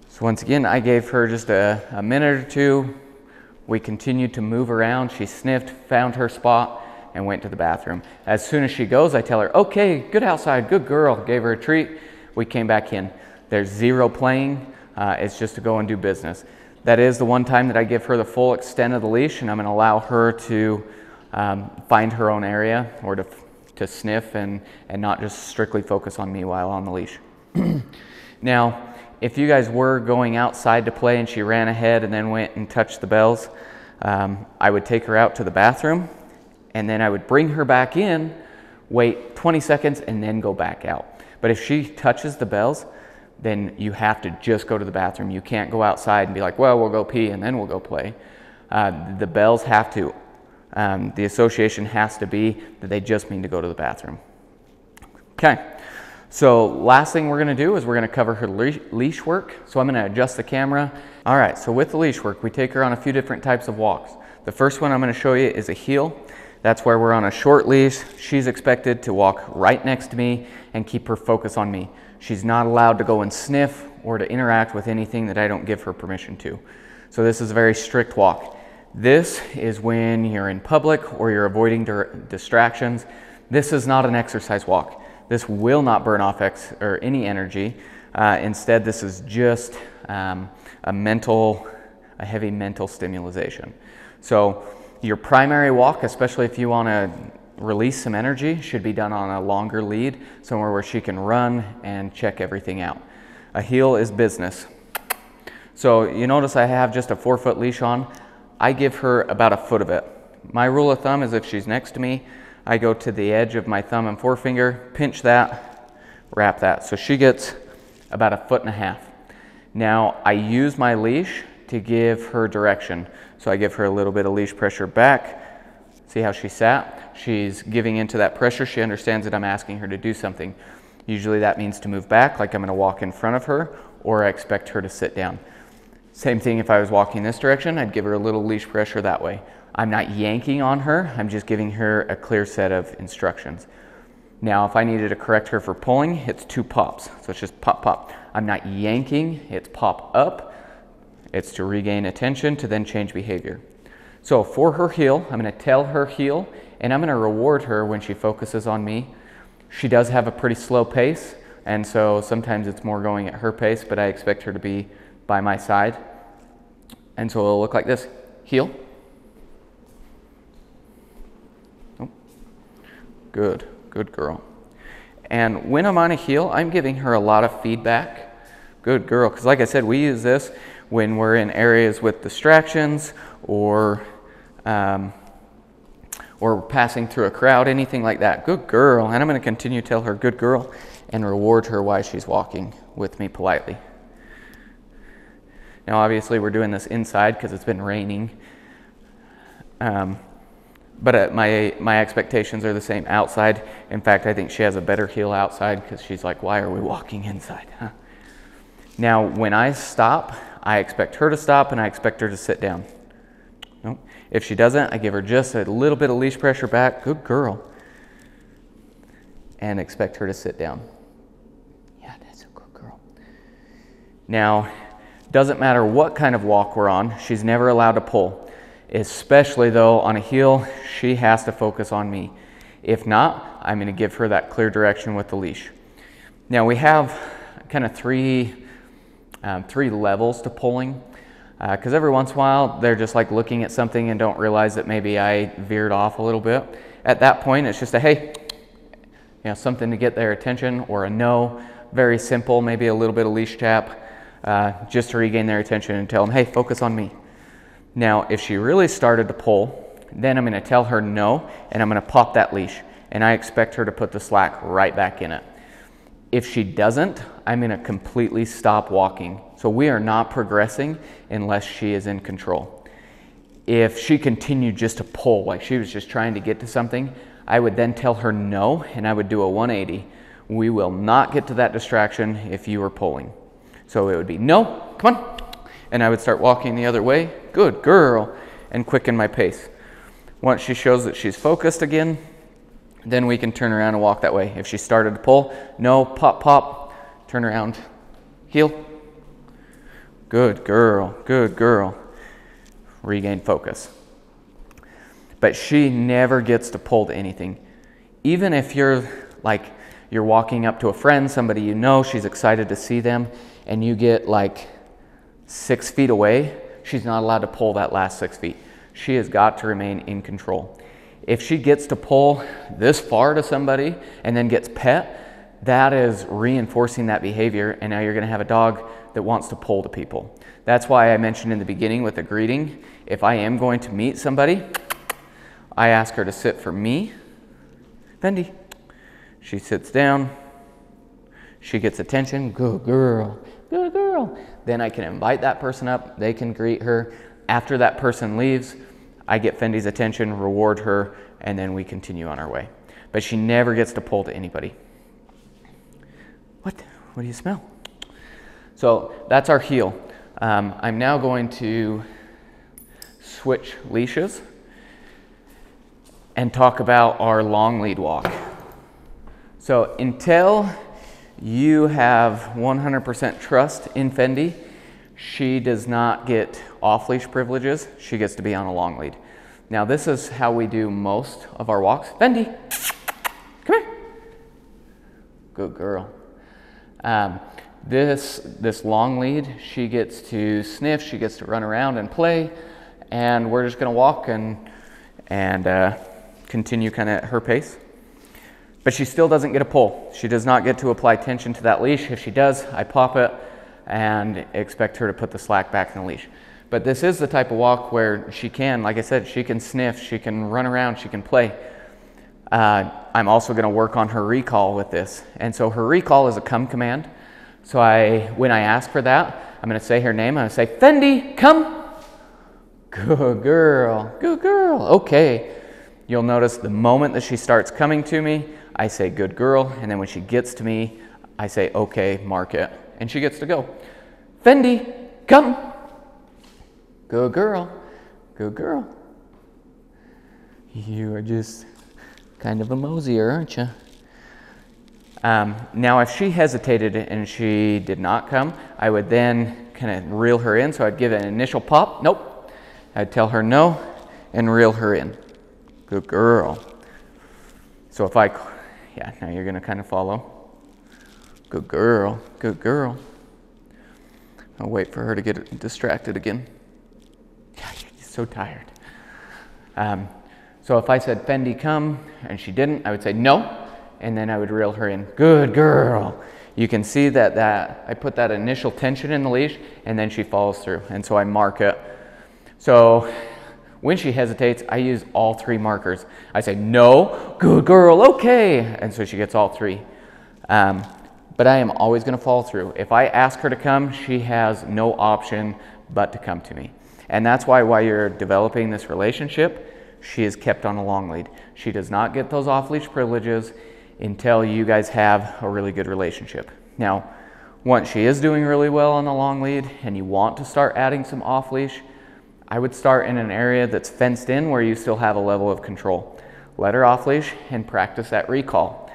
So once again, I gave her just a minute or 2. We continued to move around. She sniffed, found her spot, and went to the bathroom. As soon as she goes, I tell her, okay, good outside, good girl. Gave her a treat. We came back in. There's 0 playing. It's just to go and do business. That is the one time that I give her the full extent of the leash, and I'm going to allow her to find her own area, or to sniff and not just strictly focus on me while on the leash. Now, if you guys were going outside to play and she ran ahead and then went and touched the bells, I would take her out to the bathroom, and then I would bring her back in, wait 20 seconds, and then go back out. But if she touches the bells, then you have to just go to the bathroom. You can't go outside and be like, well, we'll go pee and then we'll go play. The bells have to, the association has to be that they just mean to go to the bathroom. Okay, so last thing we're gonna do is we're gonna cover her leash work. So I'm gonna adjust the camera. All right, so with the leash work, we take her on a few different types of walks. The first one I'm gonna show you is a heel. That's where we're on a short leash. She's expected to walk right next to me and keep her focus on me. She's not allowed to go and sniff or to interact with anything that I don't give her permission to. So this is a very strict walk. This is when you're in public or you're avoiding distractions. This is not an exercise walk. This will not burn off any energy. Instead, this is just a heavy mental stimulation. So your primary walk, especially if you want to release some energy, should be done on a longer lead, somewhere where she can run and check everything out. A heel is business. So you notice I have just a 4-foot leash on. I give her about 1 foot of it. My rule of thumb is if she's next to me, I go to the edge of my thumb and forefinger, pinch that, wrap that. So she gets about 1.5 feet. Now I use my leash to give her direction. So I give her a little bit of leash pressure back. See how she sat? She's giving into that pressure. She understands that I'm asking her to do something. Usually that means to move back, like I'm going to walk in front of her, or I expect her to sit down. Same thing if I was walking this direction, I'd give her a little leash pressure that way. I'm not yanking on her, I'm just giving her a clear set of instructions. Now, if I needed to correct her for pulling, it's 2 pops. So it's just pop, pop. I'm not yanking, it's pop up. It's to regain attention to then change behavior. So for her heel, I'm going to tell her heel, and I'm going to reward her when she focuses on me. She does have a pretty slow pace, and so sometimes it's more going at her pace, but I expect her to be by my side. And so it'll look like this. Heel. Oh. Good, good girl. And when I'm on a heel, I'm giving her a lot of feedback. Good girl, because like I said, we use this when we're in areas with distractions or passing through a crowd, anything like that. Good girl. And I'm going to continue to tell her good girl and reward her while she's walking with me politely. Now obviously we're doing this inside because it's been raining. But my expectations are the same outside. In fact, I think she has a better heel outside because she's like, why are we walking inside? Huh? Now when I stop, I expect her to stop and I expect her to sit down. Nope. If she doesn't, I give her just a little bit of leash pressure back. Good girl. And expect her to sit down. Yeah, that's a good girl. Now, doesn't matter what kind of walk we're on, she's never allowed to pull. Especially though, on a heel, she has to focus on me. If not, I'm going to give her that clear direction with the leash. Now we have kind of three levels to pulling. Because every once in a while, they're just like looking at something and don't realize that maybe I veered off a little bit. At that point, it's just a hey, something to get their attention, or a no. Very simple, maybe a little bit of leash tap, just to regain their attention and tell them, hey, focus on me. Now, if she really started to pull, then I'm going to tell her no, and I'm going to pop that leash, and I expect her to put the slack right back in it. If she doesn't, I'm going to completely stop walking. So we are not progressing unless she is in control. If she continued just to pull, like she was just trying to get to something, I would then tell her no, and I would do a 180. We will not get to that distraction if you are pulling. So it would be no, come on. And I would start walking the other way, good girl, and quicken my pace. Once she shows that she's focused again, then we can turn around and walk that way. If she started to pull, no, pop, pop, turn around, heel. Good girl, good girl. Regain focus. But she never gets to pull to anything. Even if you're walking up to a friend, somebody you know, she's excited to see them, and you get like 6 feet away, she's not allowed to pull that last 6 feet. She has got to remain in control. If she gets to pull this far to somebody and then gets pet, that is reinforcing that behavior, and now you're going to have a dog that wants to pull to people. That's why I mentioned in the beginning with the greeting, if I am going to meet somebody, I ask her to sit for me. Fendi. She sits down. She gets attention. Good girl. Good girl. Then I can invite that person up. They can greet her. After that person leaves, I get Fendi's attention, reward her, and then we continue on our way. But she never gets to pull to anybody. What do you smell? So that's our heel. I'm now going to switch leashes and talk about our long lead walk. So until you have 100% trust in Fendi, she does not get off-leash privileges. She gets to be on a long lead. Now this is how we do most of our walks. Fendi, come here. Good girl. This long lead, she gets to sniff, she gets to run around and play, and we're just gonna walk and continue kind of at her pace. But she still doesn't get a pull. She does not get to apply tension to that leash. If she does, I pop it and expect her to put the slack back in the leash. But this is the type of walk where she can, like I said, she can sniff, she can run around, she can play. I'm also going to work on her recall with this. And so her recall is a come command. So when I ask for that, I'm going to say her name. I'm going to say, Fendi, come. Good girl, good girl. Okay. You'll notice the moment that she starts coming to me, I say, good girl. And then when she gets to me, I say, okay, mark it. And she gets to go. Fendi, come. Good girl, good girl. You are just kind of a mosier, aren't you? Now, if she hesitated and she did not come, I would then kind of reel her in. So I'd give an initial pop. Nope. I'd tell her no and reel her in. Good girl. So if now you're going to kind of follow. Good girl, good girl. I'll wait for her to get distracted again. Yeah, you're so tired. So if I said, Fendi, come, and she didn't, I would say no, and then I would reel her in. Good girl. You can see that I put that initial tension in the leash, and then she follows through, and so I mark it. So when she hesitates, I use all 3 markers. I say, no, good girl, okay, and so she gets all 3. But I am always going to follow through. If I ask her to come, she has no option but to come to me. And that's why while you're developing this relationship, she is kept on a long lead. She does not get those off-leash privileges until you guys have a really good relationship. Now, once she is doing really well on the long lead and you want to start adding some off-leash, I would start in an area that's fenced in where you still have a level of control. Let her off-leash and practice that recall.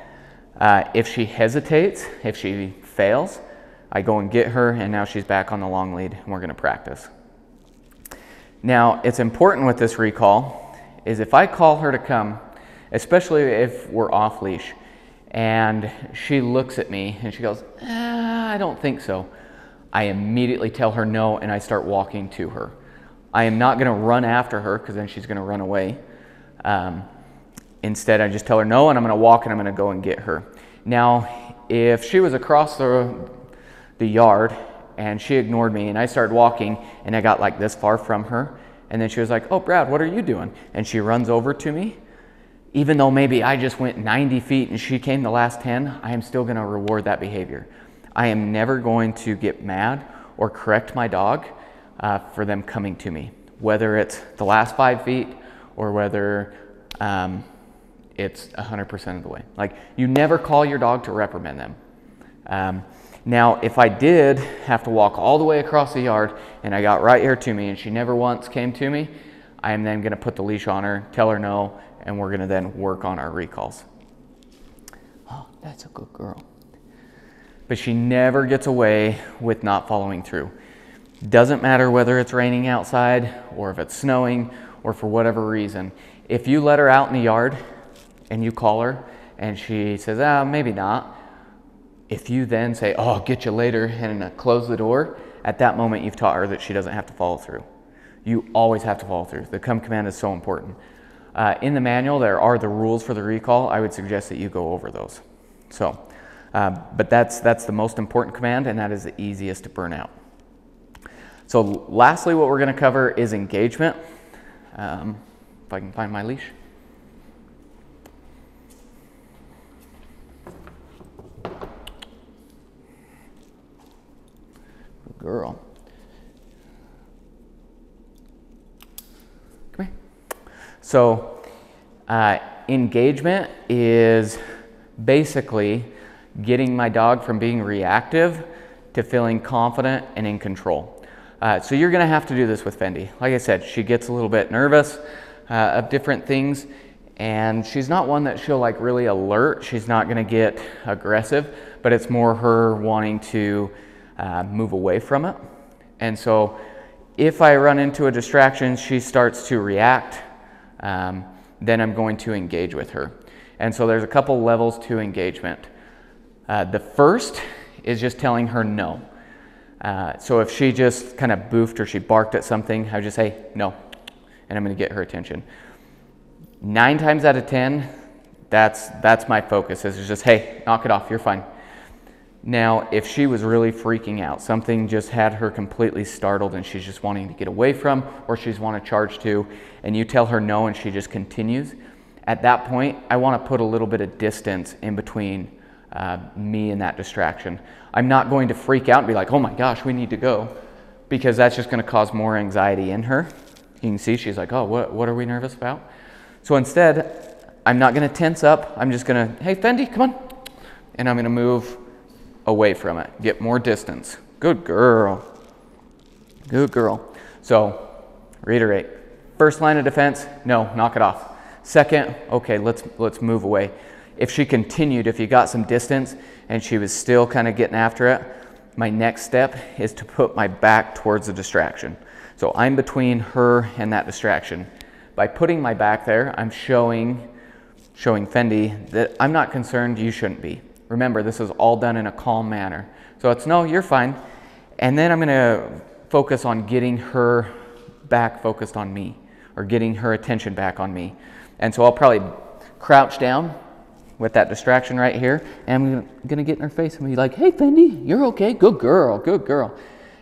If she hesitates, if she fails, I go and get her, and now she's back on the long lead, and we're going to practice. Now, it's important with this recall is if I call her to come, especially if we're off leash, and she looks at me and she goes, I don't think so. I immediately tell her no and I start walking to her. I am not going to run after her because then she's going to run away. Instead, I just tell her no and I'm going to walk and I'm going to go and get her. Now, if she was across the yard and she ignored me and I started walking and I got like this far from her and then she was like, "Oh, Brad, what are you doing?" And she runs over to me. Even though maybe I just went 90 feet and she came the last 10, I am still going to reward that behavior. I am never going to get mad or correct my dog for them coming to me, whether it's the last 5 feet or whether it's 100% of the way. Like, you never call your dog to reprimand them. Now, if I did have to walk all the way across the yard and I got right here to me and she never once came to me, I am then going to put the leash on her, tell her no, and we're going to then work on our recalls. Oh, that's a good girl. But she never gets away with not following through. Doesn't matter whether it's raining outside or if it's snowing or for whatever reason. If you let her out in the yard and you call her and she says, maybe not. If you then say, "Oh, I'll get you later," and close the door, at that moment you've taught her that she doesn't have to follow through. You always have to follow through. The come command is so important. In the manual, there are the rules for the recall. I would suggest that you go over those. So, but that's the most important command, and that is the easiest to burn out. So lastly, what we're going to cover is engagement. If I can find my leash. Good girl. Come here. So engagement is basically getting my dog from being reactive to feeling confident and in control. So you're going to have to do this with Fendi. Like I said, she gets a little bit nervous of different things, and she's not one that she'll like really alert. She's not going to get aggressive, but it's more her wanting to move away from it. And so if I run into a distraction, she starts to react, then I'm going to engage with her. And so there's a couple levels to engagement. The first is just telling her no. So if she just kind of boofed or she barked at something, I would just say no, and I'm going to get her attention. 9 times out of 10, that's my focus, is just, hey, knock it off, you're fine. Now, if she was really freaking out, something just had her completely startled and she's just wanting to get away from, or she's want to charge to, and you tell her no and she just continues, at that point, I want to put a little bit of distance in between me and that distraction. I'm not going to freak out and be like, "Oh my gosh, we need to go," because that's just going to cause more anxiety in her. You can see she's like, "Oh, what are we nervous about?" So instead, I'm not going to tense up. I'm just going to, "Hey, Fendi, come on." And I'm going to move away from it, get more distance. Good girl. Good girl. So, reiterate. First line of defense, no, knock it off. Second, okay, let's move away. If she continued, if you got some distance and she was still kind of getting after it, my next step is to put my back towards the distraction. So I'm between her and that distraction. By putting my back there, I'm showing Fendi that I'm not concerned, you shouldn't be. Remember, this is all done in a calm manner. So it's, no, you're fine. And then I'm going to focus on getting her back focused on me, or getting her attention back on me. And so I'll probably crouch down with that distraction right here, and I'm going to get in her face and be like, "Hey, Fendi, you're okay, good girl, good girl."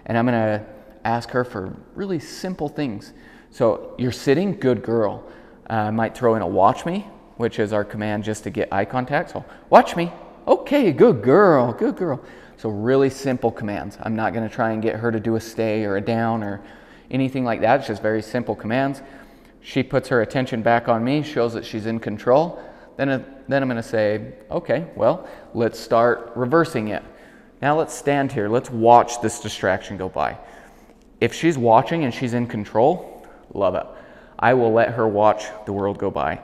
And I'm going to ask her for really simple things. So, "You're sitting, good girl." I might throw in a "watch me," which is our command just to get eye contact. So, "Watch me." "Okay, good girl, good girl." So really simple commands. I'm not going to try and get her to do a stay or a down or anything like that. It's just very simple commands. She puts her attention back on me, shows that she's in control. Then I'm going to say, "Okay, well, let's start reversing it. Now let's stand here. Let's watch this distraction go by." If she's watching and she's in control, love it. I will let her watch the world go by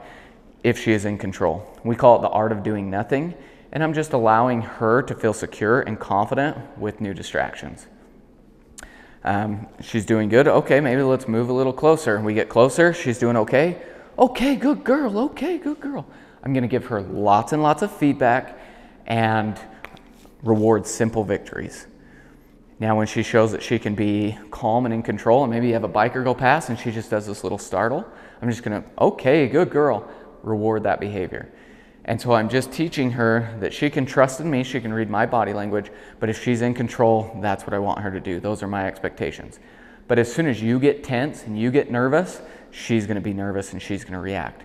if she is in control. We call it the art of doing nothing, and I'm just allowing her to feel secure and confident with new distractions. She's doing good. Okay, maybe let's move a little closer. We get closer. She's doing okay. "Okay, good girl. Okay, good girl." I'm going to give her lots and lots of feedback and reward simple victories. Now when she shows that she can be calm and in control, and maybe you have a biker go past and she just does this little startle, I'm just gonna, okay, good girl, reward that behavior. And so I'm just teaching her that she can trust in me, she can read my body language, but if she's in control, that's what I want her to do. Those are my expectations. But as soon as you get tense and you get nervous, she's gonna be nervous and she's gonna react.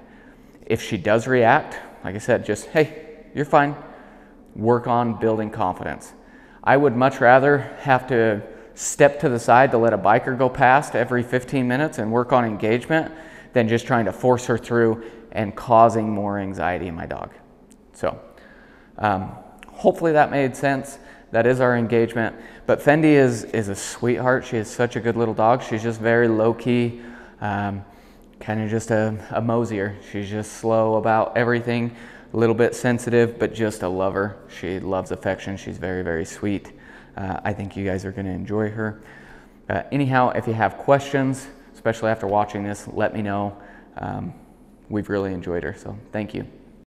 If she does react, like I said, just, hey, you're fine. Work on building confidence. I would much rather have to step to the side to let a biker go past every 15 minutes and work on engagement than just trying to force her through and causing more anxiety in my dog. So hopefully that made sense. That is our engagement. But Fendi is a sweetheart. She is such a good little dog. She's just very low-key, kind of just a mosier. She's just slow about everything, a little bit sensitive, but just a lover. She loves affection. She's very, very sweet. I think you guys are going to enjoy her. Anyhow, if you have questions, especially after watching this, let me know. We've really enjoyed her, so thank you.